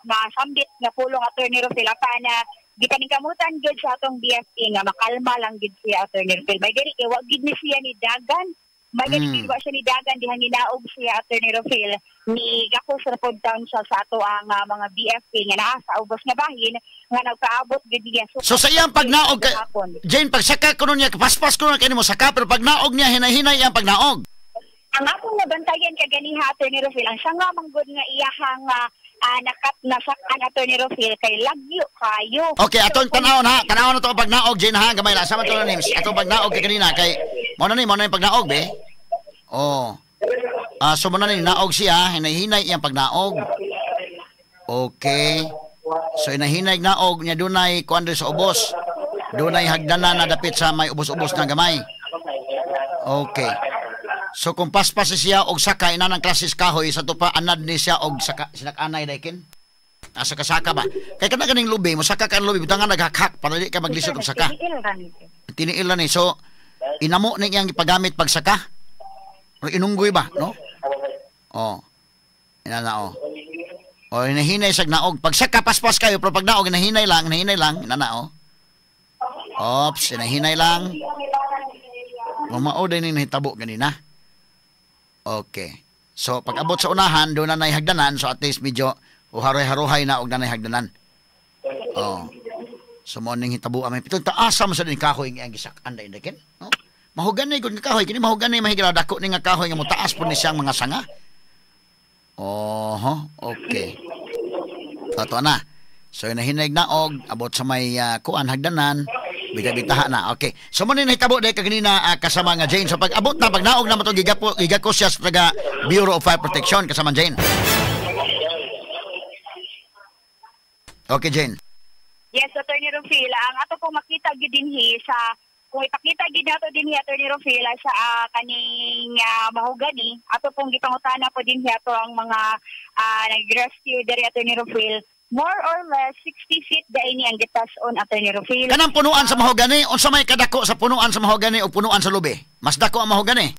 masambit nga pulong Attorney Rofil apan gipaningkamutan gid sa atong BFP nga makalma lang gid siya Attorney Rofil. May diri kay wa gid ni siya ni dagan Magiging ba siya ni Dagan dihang ginaog siya Attorney Rofil ni Gakos Rapod Town siya sa ato ang mga BFP nga naa sa ubos nga bahin nga nagpaabot gid niya. So sa iyang pagnaog Jane pagsaka kuno niya paspas kuno kay mo saka pero pagnaog niya hinay-hinay ang pagnaog. Ang akong nabantayan kaganiha Attorney Rofil ang sanga manggod nga iyahang nakat nasakan Attorney Rofil kay lagyo kayo. Okay, aton tanawon ha. Tanawon na to ang pagnaog Jane ha. Gamay la sama to na names. Ato pagnaog kay kanina kay mo na yung pagnaog be. Oh. So mo na ni naog siya, hinay-hinay iyang pagnaog. Okay. So inahinay naog niya dunay kuan sa ubos. Dunay hagdanan na dapit sa may ubos-ubos na gamay. Okay. So kung paspas siya og saka ina ng klases kahoy sa to pa anad ni siya og saka sinak-anay daykin. Asa kasaka ba? Kay kana kaning lubi mo saka kan lubi butangan naghakak para di ka maglisod og saka. Tiniil ni so inamo ni iyang ipagamit pagsaka. O inunggoy ba, no? Oh. Ina na oh. O hinahinay sag naog pagsaka paspas kayo pero pag naog hinahinay lang, ina na oh. Ops, hinahinay lang. Mamao din ni nahitabo ganina. Okay. So pag abot sa unahan do na nay hagdanan so at least medyo uharoy-harohay na og nanay hagdanan. Oh. So mo ning hitabo amay pitong taasa mo sa din kahoy nga gisak-an dayon dakin, no? Mahugan ni gud nga kahoy kini mahugan ni mahigala dako ni nga kahoy nga motaas pud ni siyang mga sanga. Okay. Tato na. So nahinay na og abot sa may kuan hagdanan. Bita-bitaha na. Okay. So mo ni nahitabo dahil kaganina kasama nga Jane. So pag abot na, pag naog na mo itong gigako siya sa taga Bureau of Fire Protection kasama Jane. Okay, Jane. Yes, Attorney Rofil. Ang ato pong makita gid dinhi sa kung ipakita gid nato dinhi Attorney Rofil sa kaning mahugani, ato pong gipangutana po dinhi ato ang mga nag-rescue diri Attorney Rofil. More or less 60 feet dai ni ang gitas on Attorney Rofil. Kanang punuan sa mahogani, unsa may kadako sa punuan sa mahogani o punuan sa lubi? Mas dako ang mahogani.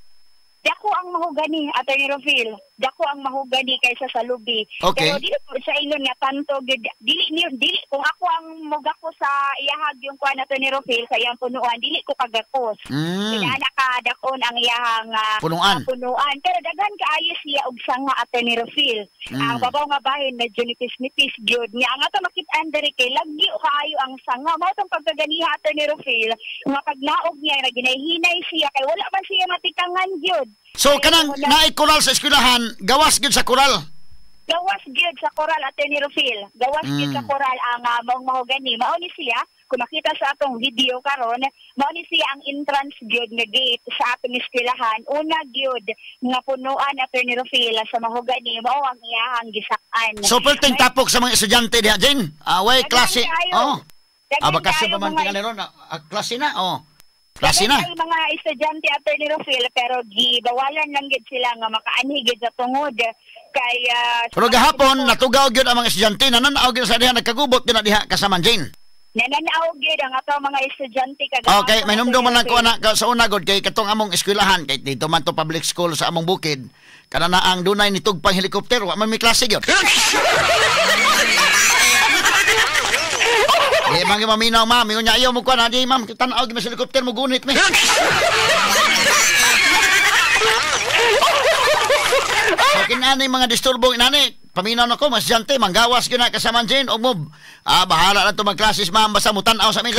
Dako ang mahugani Attorney Rofil. Dako ang mahugani kaysa sa lubi. Okay. Pero dili po sa ingon nga tanto dili kung ako ang mogako sa iyahag yung kuan Attorney Rofil sa iyang punuan, dili ko kagakos. Kaya nakadakon ang iyahang punuan. Pero daghan kaayo siya og sanga Attorney Rofil. Ang babaw nga bahin medyo nipis-nipis gyud. Nya ang ato makit-an diri kay lagyo kaayo ang sanga. Mao tong pagkaganiha Attorney Rofil. Nga pagnaog niya hinay-hinay siya kay wala man siya matikangan gyud. So kanang naay koral sa eskwelahan, gawas gyud sa koral. Gawas gyud sa koral Attorney Rofil. Gawas gyud sa koral ang maong mahogani. Mao ni siya kung makita sa atong video karon, mao ni siya ang entrance gyud nga gate sa atong eskwelahan. Una gyud nga punuan Attorney Rofil sa mahogani mao ang iyahang gisak-an. So perting tapok sa mga estudyante diha Jane. Way klase. Bakasyon pa man tingali ron. Klase na. Klase na. Ang mga estudyante Attorney Rofil pero gibawalan lang gid sila nga makaanhi gid sa tungod kay pero gahapon natugaw gyud ang mga estudyante nananaw gyud sa diha nagkagubot gyud diha kasama Jane. Nananaw gyud ang ato mga estudyante kagahapon. Okay, may numdum man lang ko ana sa una gud kay katong among eskwelahan kay dito man to public school sa among bukid kana na ang dunay nitugpang helikopter wa man may klase gyud. Mangi maminaw ma'am, ingon niya ayaw mo kuan di ma'am, tan-aw gyud sa helicopter mo gunit mi. So kinani mga disturbo inani, paminaw nako mas jante manggawas gyud na kasama Jane og mo. Bahala lang to magklases ma'am basta mutan-aw sa amin.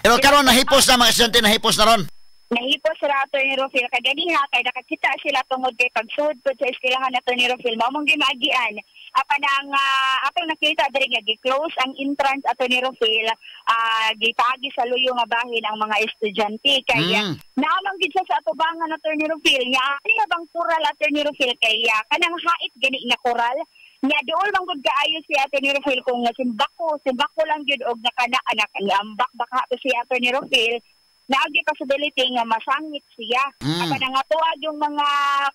Pero karon nahipos na mga estudyante, nahipos na ron. Nahipos sila ato ni Rofil kaganiha kay nakakita sila tungod kay pagsud po sa eskwelahan nato ni Rofil mao mong gimagian apan ang atong nakita diri nga gi-close ang entrance ato ni Rofil gipagi sa luyo nga bahin ang mga estudyante kaya naamang gid sa atubangan nato ni Rofil nya ani bang kural ato ni Rofil kaya kanang hait gani nga kural nya dool man gud kaayo si ato ni Rofil kung simbako lang gid og nakana-anak ang ambak baka to si ato ni Rofil naagi possibility nga masangit siya. Apan nga tuwag yung mga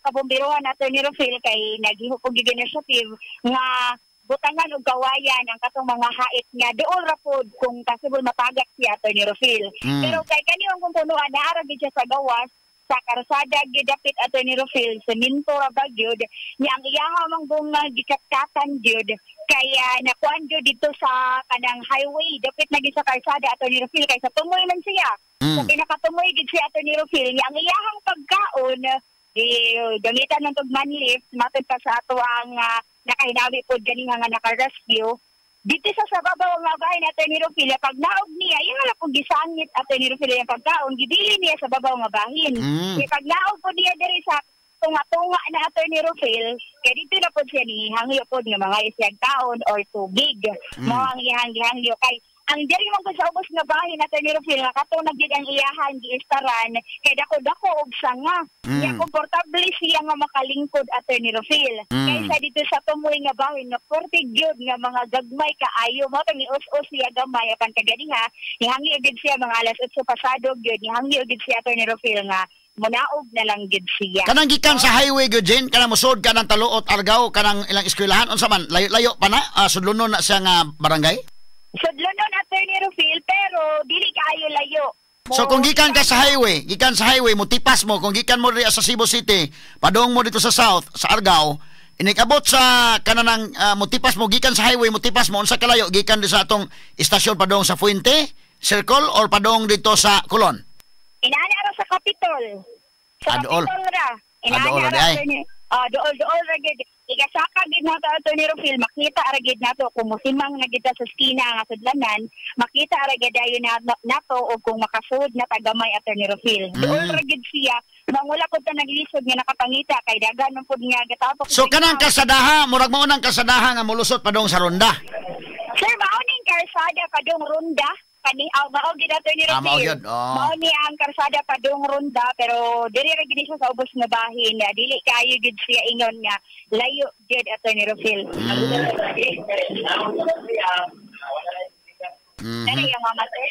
kabomberohan nato ni Rofil kay naghihupog yung initiative nga butangan og kawayan ang katong mga hait nga dool ra pod kung possible matagak siya ato ni Rofil. Pero kay kaniyong kung punuan naara gid siya sa gawas sa karsada gidapit ato ni Rofil semento ra ba gyud ni ang iyaha mang bunga gikatkatan gyud kaya nakuan gyud dito sa kanang highway dapit na gid sa karsada ato ni Rofil kay sa tumoy man siya. Sa pinakatumoy gid siya ato ni Rofil ni ang iyahang pagkaon gamitan ng tugmanlift matod pa sa ato ang nakahinawi pod ganiha nga naka-rescue dito sa babaw nga bahay nato ni Rofil pag naog niya yung wala pong gisangit ato ni Rofil yung pagkaon gidili niya sa babaw nga bahin pag naog po niya diri sa tunga-tunga na ato ni Rofil kaya dito na po siya ni hangyo po nga mga isyag taon or tubig mo ang ihang-hangyo kay ang diri man ko sa ubos nga bahin nato ni Rofil nga katong nagid ang iyahan giistaran kay dako og sanga niya komportable siya nga makalingkod ato ni Rofil kaysa dito sa tumoy nga bahin nga 40 gyud nga mga gagmay kaayo mo tang us-us siya gamay apan kaganiha ihangi gid siya mga alas 8 pasado gyud ihangi gid siya ato ni Rofil nga munaog na lang gid siya kanang gikan sa highway gyud Jen kanang musod ka ng Taluot Argao kanang ilang eskwelahan unsa man layo pa na sudlunon na siya nga barangay. Sudlunon ato ni Rofil pero dili kaayo layo. So kung gikan ka sa highway, mo tipas mo kung gikan mo diri sa Cebu City, padong mo dito sa South sa Argao, inikabot sa kanang motipas mo gikan sa highway, motipas mo unsa kalayo gikan di sa atong istasyon padong sa Fuente, Circle or padong dito sa Colon? Inaana ra sa Capitol. Sa Adool. Capitol ra. Adool ra ay. Dool ra gid. Igasaka gid nato ato ni Rofil makita ra gid nato kung musimang na gid sa skina nga sudlanan, makita ra gid ayo nato og kung makasud na tagamay ato ni Rofil. Dool ra gid siya mangula pud ta naglisod nga nakapangita kay dagan man pud nga gatapok. So kanang kasadaha, murag mao nang kasadaha nga molusot padong sa ronda. Sir, mao ning karsada padong ronda. Kani mao gid ato ni Rofil. Mao ni ang karsada padong ronda pero diri ra gid siya sa ubos nga bahin. Dili kaayo gid siya ingon nga layo gid ato ni Rofil. Nana yung mama sir?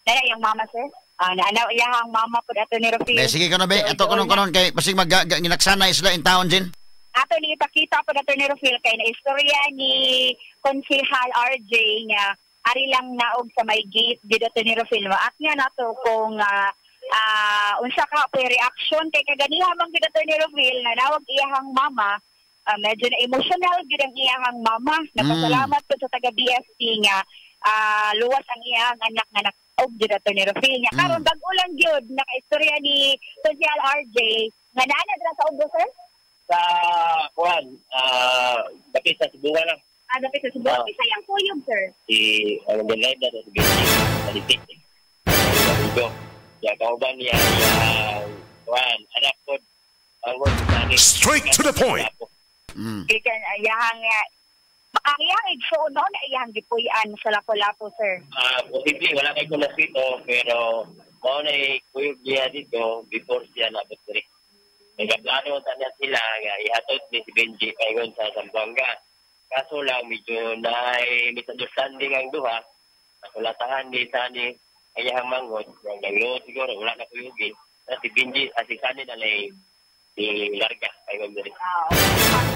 Nana yung mama sir? Naanaw iyang mama po ato ni Rofil. Sige ka na be, ato kunon kay pasig ginaksanay sila in taon Jen. Ato ni ipakita po ato ni Rofil kay na istorya ni Konsehal RJ nga ari lang naog sa may gate dito ni Rofil. At nga nato kung unsa ka po reaction kay kaganiha man gid ni Rofil na nawag iyang mama medyo na emotional gid ang iyang mama. Napasalamat po sa taga BFT nga luwas ang iyang anak nga nakaog gid ni Rofil nya karon bag-o lang gyud nakaistorya ni Social RJ nga naa dira sa Ubo sir sa kuan dapit sa Cebuan lang. Dapit sa Cebu. Isa yung kuyog, sir. Si ang dalay na sa Malipit. Go. Ya kauban niya kuan anak ko straight to the point. Ikan ayang makakiyang igsoon na iyang gipuyan sa Lapu-Lapu, sir. Posible wala kay kulas dito pero mao na kuyog niya dito before siya nabot diri. Nagaplano ta niya sila nga ihatod ni si Benji kayon sa Zamboanga. Kaso lang medyo na misunderstanding ang duha. Nakulatahan ni Sani ayahang mangot. Naglood siguro, wala na kuyugin. Si Benji, si Sani na lang larga. Ayun diri.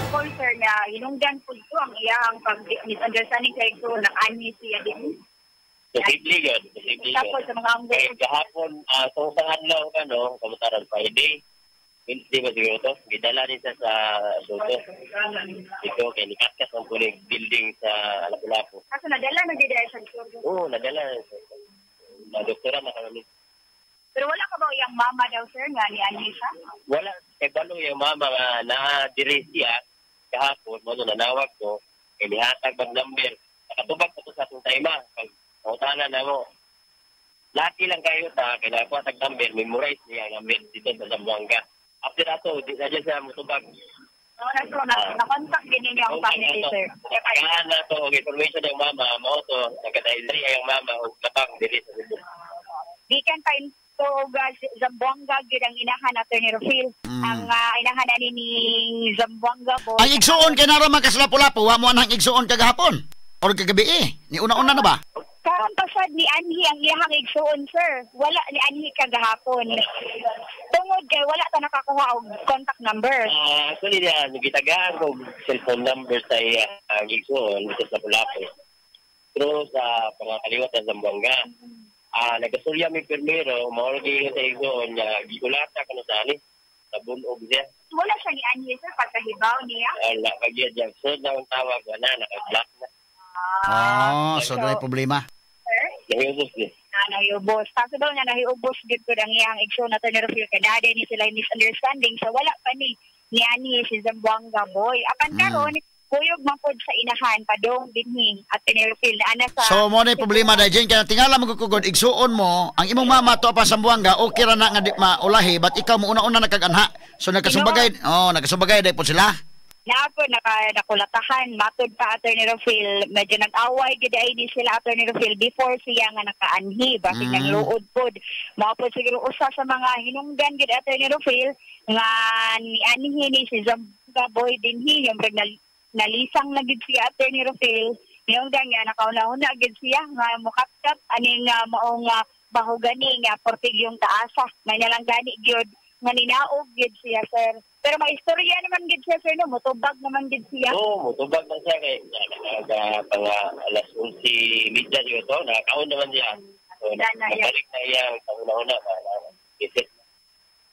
Call sir na hinungdan po ito ang iyang misunderstanding kay ito naka-ani siya din. Posible yun. Tapos sa mga anggo. Kahapon, sa hadlaw kamutaran Friday. Hindi ba siguro to? Gidala rin siya sa Soto. Ito, kaya nikatkas ang kunig building sa Lapu-Lapu. Kaso nadala na gidala siya? Oo, nadala. Na doktora na kami. Pero wala ka ba yung mama daw, sir, nga ni Anissa? Wala, kay balo yung mama nga na-dire siya kahapon, mo nanawag ko, inihatag mag-number. Nakatubag ko to sa atong taima. Pag mautanan na mo, laki lang kayo ta, kaya nakuha tag-number, memorize niya ang number dito sa Zamboanga. After ato, di na dyan siya matubag. So, na-contact din ninyo ang family, sir. Kaya na to, information ng mama, mo to, nagkadailari ang mama, o kapag dili sa dito. Di kan pa ito, Zamboanga, gid ang inahan natin ni Rufil. Ang inahan na ni Zamboanga po. Ang igsuon kay naraman ka sa Lapu-Lapu, wa mo anang igsuon kagahapon. Or kagabi Ni una-una na ba? Karon pasad ni Anhi ang iyang igsuon, sir. Wala ni Anhi kagahapon. Tungod kay wala ta nakakuha og contact number. Actually, nagitagaan ko cellphone number sa ang igsuon sa Lapu-Lapu. Pero sa pangakaliwat sa Zamboanga, nagasulya mi permero, maulagi sa igsoon niya, gigulata ka na sa ani, sa bunog niya. Wala siya ni Anhi, sir, pagkahibaw niya? Wala, kagyan niya. So, na ang tawag, wala, naka-block na. So dahil problema. Sir? Nahiubos niya. Nahiubos. Kaso daw niya, nahiubos dito ang iyang igsoon na ni Rufil. Kaya ni sila misunderstanding. So, wala pa ni Anhi, si Zamboanga boy. Apan karon kuyog mapod sa inahan padong dinhi at tinirfil na ana sa. So mo na problema dahil dyan kaya tingala magkukugod igsuon mo ang imong mama to pa Zamboanga okay ra na nga di maulahi but ikaw mo una-una nakaganha. So nagkasubagay nagkasubagay dahil po sila. Napo nakulatahan matod pa Attorney Rufil medyo nag-away gid ay di sila Attorney Rufil before siya nga nakaanhi basig nang luod pod mao pod siguro usa sa mga hinungdan gid Attorney Rufil nga ni anhi ni si Zamboanga boy dinhi yung nalisang na gid siya Attorney Rufil yung nga nakauna-una gid siya nga mukapkat aning maong bahugani nga portig yung taasa may nalang gani gyud nga ninaog gid siya sir pero may istorya naman gid siya sir no mutubag naman gid siya mutubag man siya kay pang alas 11:30 yun to nakakaon naman siya so nabalik na iya kauna-una visit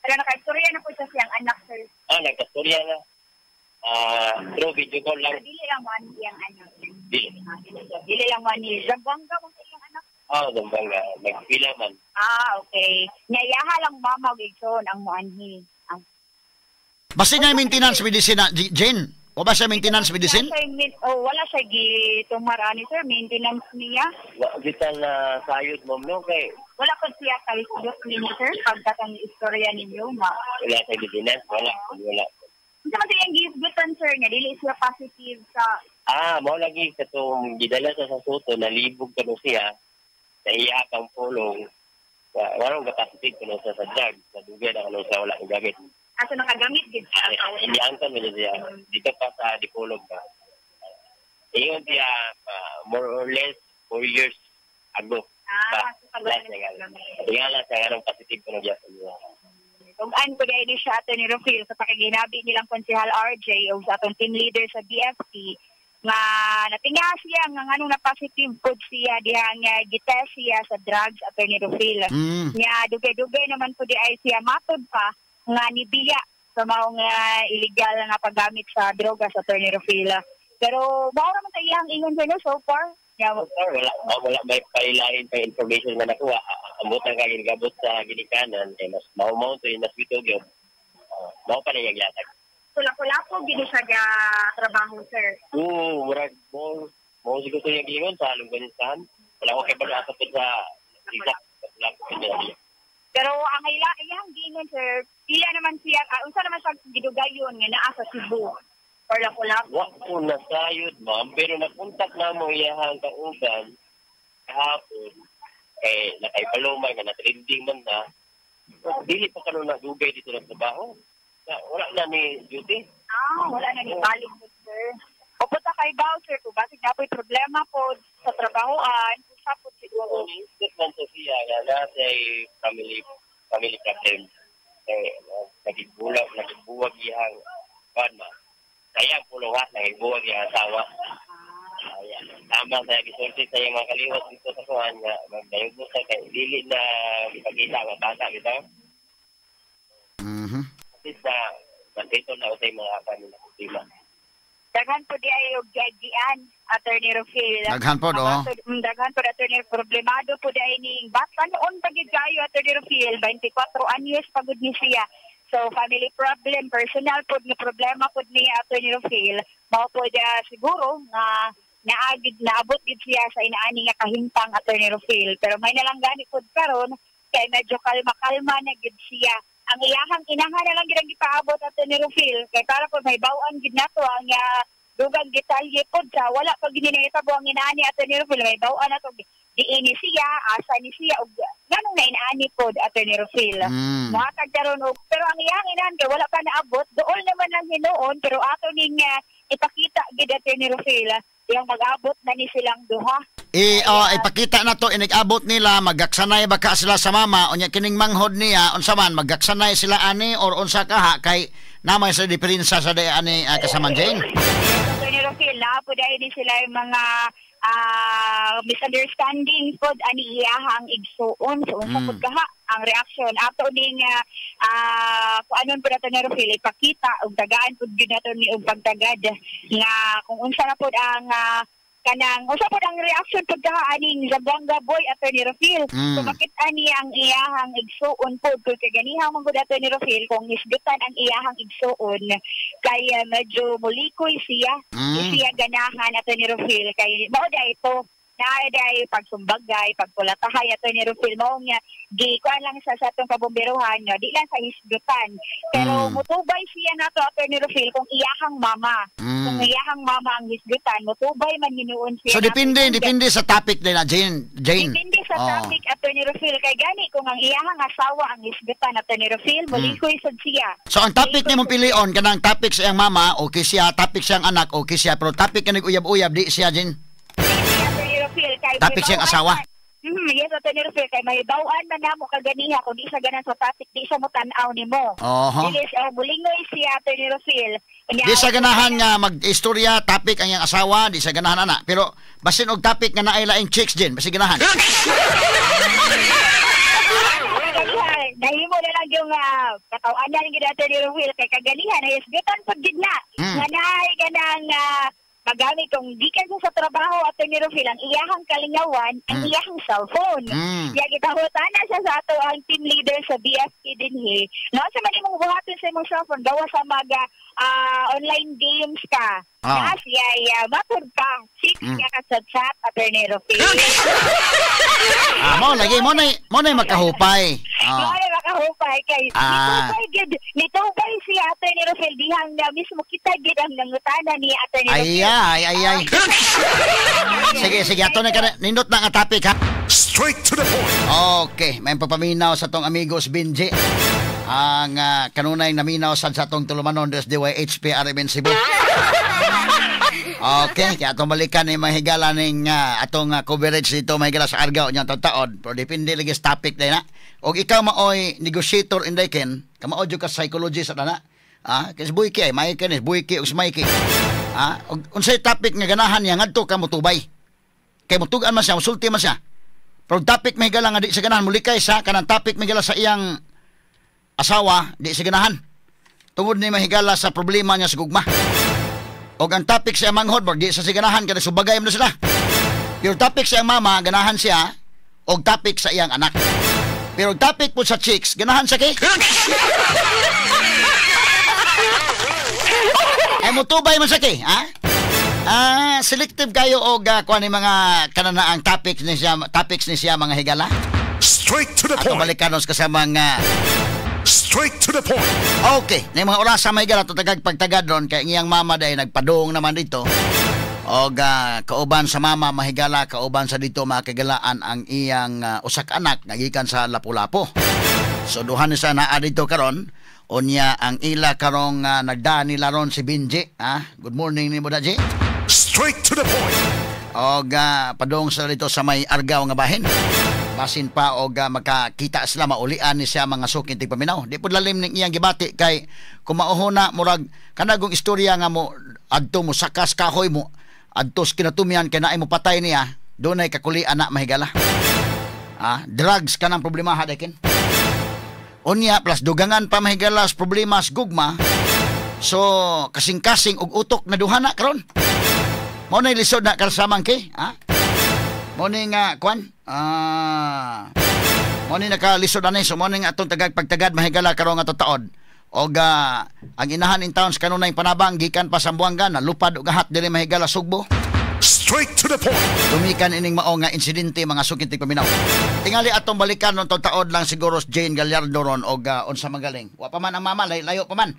pero naka-istorya na po siya siyang anak sir nagka-istorya na through video call lang. Dili lang one yung anak. Dili lang one year. Zamboanga mo sa iyong anak? Zamboanga. Nagpila man. Okay. Ngayaha lang mama gigson ang muanhi. Basta niya maintenance medicine na, Jane? O ba siya maintenance medicine? Wala siya gitumara ni sir. Maintenance niya. Kita na sayod mo no kay. Wala ko siya kalisdot niya sir. Pagkatang istorya ninyo. Wala sa maintenance. Wala. Isa man yung gisgutan, sir, nga dili siya positive sa... Mao lagi sa itong gidala sa Soto, nalibog ka no siya, sa iya kang pulong, warang positive ka no sa drug, sa dugay na sa wala kang gamit. So nakagamit din siya? Iniangkan mo niya siya, dito pa sa dipulong ka. Iyon siya, more or less, 4 years ago. So paglalas siya. Tingala siya, anong positive ka no siya sa niya. Tungaan ko dahil siya ato ni Rufil sa pakiginabi nilang Konsehal RJ o sa atong team leader sa BFP nga natinga siya nga anong na-positive code siya diha nga gitest siya sa drugs ato ni Rufil. Nga dugay-dugay naman po di ay siya matod pa nga nibiya sa maong illegal nga paggamit sa droga sa ato ni Rufil. Pero mao naman sa iyang ingon so far. Wala may pailain pa information na nakuha. Amutan ka ginagabot sa ginikanan, mas maumaw to yung naswitog yun. Mao pa na yung latag. So, lapo-lapo, gini siya trabaho, sir? Murag mo siguro to yung gingon sa Lungganistahan. Wala ko kayo ba nakasapit sa isa. Pero ang iyang gingon, sir, pila naman siya, unsa naman siya gidugayon nga naa sa Cebu? Or lapo-lapo? Wala ko nasayod, ma'am. Pero napuntak na mo iyahang kauban kahapon. Nakaipalumay nga na-trending man na. Dili pa ka na dugay dito ng trabaho. Wala na ni duty. Wala na ni balik, sir. O po ta kay Bowser ko, basig na po'y problema po sa trabahoan, sa po siguro. Isip man to siya na sa family problem. Nagbuwag iyang panma. Sayang puluhat, nagbuwag iyang asawa. Tama sa gisulti sa mga kaliwat dito sa kuhan nga magdayog mo sa kay dili na ipakita nga bata bitaw. At least na nandito na usay mga kanila problema. Daghan po di ay og giagian Attorney Rufil. Daghan po, Daghan po Attorney problemado po di ay ning bata noon pagid kayo Attorney Rufil 24 anyos pagud ni siya. So family problem, personal po nga problema po ni Attorney Rufil. Mao po dia siguro nga naabot gid siya sa inaani nga kahintang Attorney Rufil. Pero may nalanggani po karon kay medyo kalma-kalma na gid siya. Ang iyahang inahan na lang gid gipaabot Attorney Rufil kay para po may bawaan gid nato ang dugang detalye pod sa wala pa gid nahitabo ang inaani Attorney Rufil may bawaan nato diini siya asa ni siya og ganung na inaani pod Attorney Rufil. Mohatag karon og pero ang iyang inahan kay wala pa naabot dool naman lang hinuon pero ato ning ipakita gid Attorney Rufil yung mag-abot na ni silang duha. Ipakita na to inig-abot nila magaksanay baka sila sa mama unya kining manghod niya unsa man magaksanay sila ani or unsa kaha kay namay sa diferensya sa day ani kasaman Jane. Attorney Rufil na po dahil din sila yung mga misunderstanding pod ani iyahang igsuon so unsa pod kaha ang reaksyon ato ning kuanon po nato ni Rufil ipakita og tagaan pod gyud nato ni og pagtagad nga kung unsa na pod ang kanang unsa pod ang reaksyon pod kaha aning Zamboanga boy Attorney Rufil so makita niya ang iyahang igsuon pod kay ganiha man gud Attorney Rufil kung isgutan ang iyahang igsuon kay medyo mulikoy siya siya ganahan Attorney Rufil kay mao day ito naay pagsumbagay pagpulatahay Attorney Rufil mao nga gikuan lang sa atong kabomberohan nga di lang sa hisgutan pero mutubay siya nato Attorney Rufil kung iyahang mama kung iyahang mama ang hisgutan mutubay man hinuon siya so depende sa topic din na Jane depende sa topic Attorney Rufil kay gani kung ang iyahang asawa ang hisgutan Attorney Rufil mulikoy sad siya so ang topic ni mong pilion kanang topic sa iyang mama okay siya topic siyang anak okay siya pero topic ka nag-uyab-uyab di siya Jane topic siyang asawa. Yes, Attorney Rufil kay may bawaan man namo kaganiha kung di sa ganan sa topic di sa mo tan-aw nimo. Dili siya bulingoy siya Attorney Rufil. Di sa ganahan nga mag-istorya topic ang iyang asawa, di sa ganahan ana. Pero basin og topic nga naay laing chicks din, basi ganahan. Nahimo na lang yung katawanan ng Attorney Rufil kay kaganihan na isgutan pag gid na. Nga naay ganang magamit kung di ka sa trabaho Attorney Rufil ang iyahang kalingawan ang iyahang cellphone. Kaya gitahutan na siya sa ato ang team leader sa BFP dinhi. No sa man imong buhaton sa imong cellphone gawa sa online games ka. Siya matud ka. Six ka sa chat Attorney Rufil. Mo lagi mo nay makahupay. Mo nay makahupay kay nitubay siya Attorney Rufil dihang mismo kita gid ang nangutana ni Attorney Rufil. Ay. Sige, ato na ka nindot na nga topic ha. Straight to the point. Okay, may papaminaw sa tong amigos Binji. Ang kanunay naminaw sa tong tulumanon des DYHP RMN Cebu. Okay, kaya atong balikan ni mahigala ning atong coverage dito mahigala sa Argao nya taon. Pero depende lagi sa topic day na. Og ikaw maoy negotiator inday ken, kamao jud ka psychologist ana. Kasi buiki ay may ken buiki og smayki. Unsay topic nga ganahan niya ngadto ka motubay. Kay motugan man siya, musulti man siya. Pero topic may gala nga di sa ganahan mulikay sa kanang topic may gala sa iyang asawa, di sa ganahan. Tungod ni mahigala sa problema niya sa gugma. O ang topic sa iyang manghod, di sa ganahan kada subagay mo na sila. Pero topic sa iyang mama, ganahan siya, o topic sa iyang anak. Pero topic po sa chicks, ganahan sa kay. Ay mutubay man sa kay, ha? Selective kayo og kuan ni mga kananaang topics ni siya mga higala. Straight to the point. Ato balikanos kasama nga straight to the point. Okay, na mga oras sa may higala to tagag pagtagad ron kay iyang mama day nagpadung naman dito. Og kauban sa mama mahigala kauban sa dito makagalaan ang iyang usak anak nagikan sa Lapu-Lapu. So duha ni sa naa dito karon. Unya ang ila karong nagdaan nila ron si Binji. Good morning ni Budaji. Straight to the point. Og padong sa dito sa may Argao nga bahin. Basin pa og makakita sila maulian ni siya mga sukin tigpaminaw. Di pud lalim ning iyang gibati kay kumauhona murag kanagong istorya nga mo adto mo sakas kahoy mo adtos kinatumian kay naay mo patay niya dunay kakuli anak mahigala. Drugs kanang problema hadakin. Unya plus dugangan pa mahigalas problema sa gugma. So kasing-kasing og utok na duha na karon. Mo na lisod na kalsamang kay, ha? Mo ni nga kwan? Mo ni nakalisod ani so mo ni nga atong pagtagad mahigala karon nga taon. Og ang inahan in towns kanunay panabang gikan pa Sambuanga na lupad og gahat diri mahigala Sugbo. Straight to the point. Tumikan ining mao nga insidente mga sukit paminaw. Tingali atong balikan nung taon lang siguro Jane Gallardo ron og unsa magaling. Wa pa man ang mama layo pa man.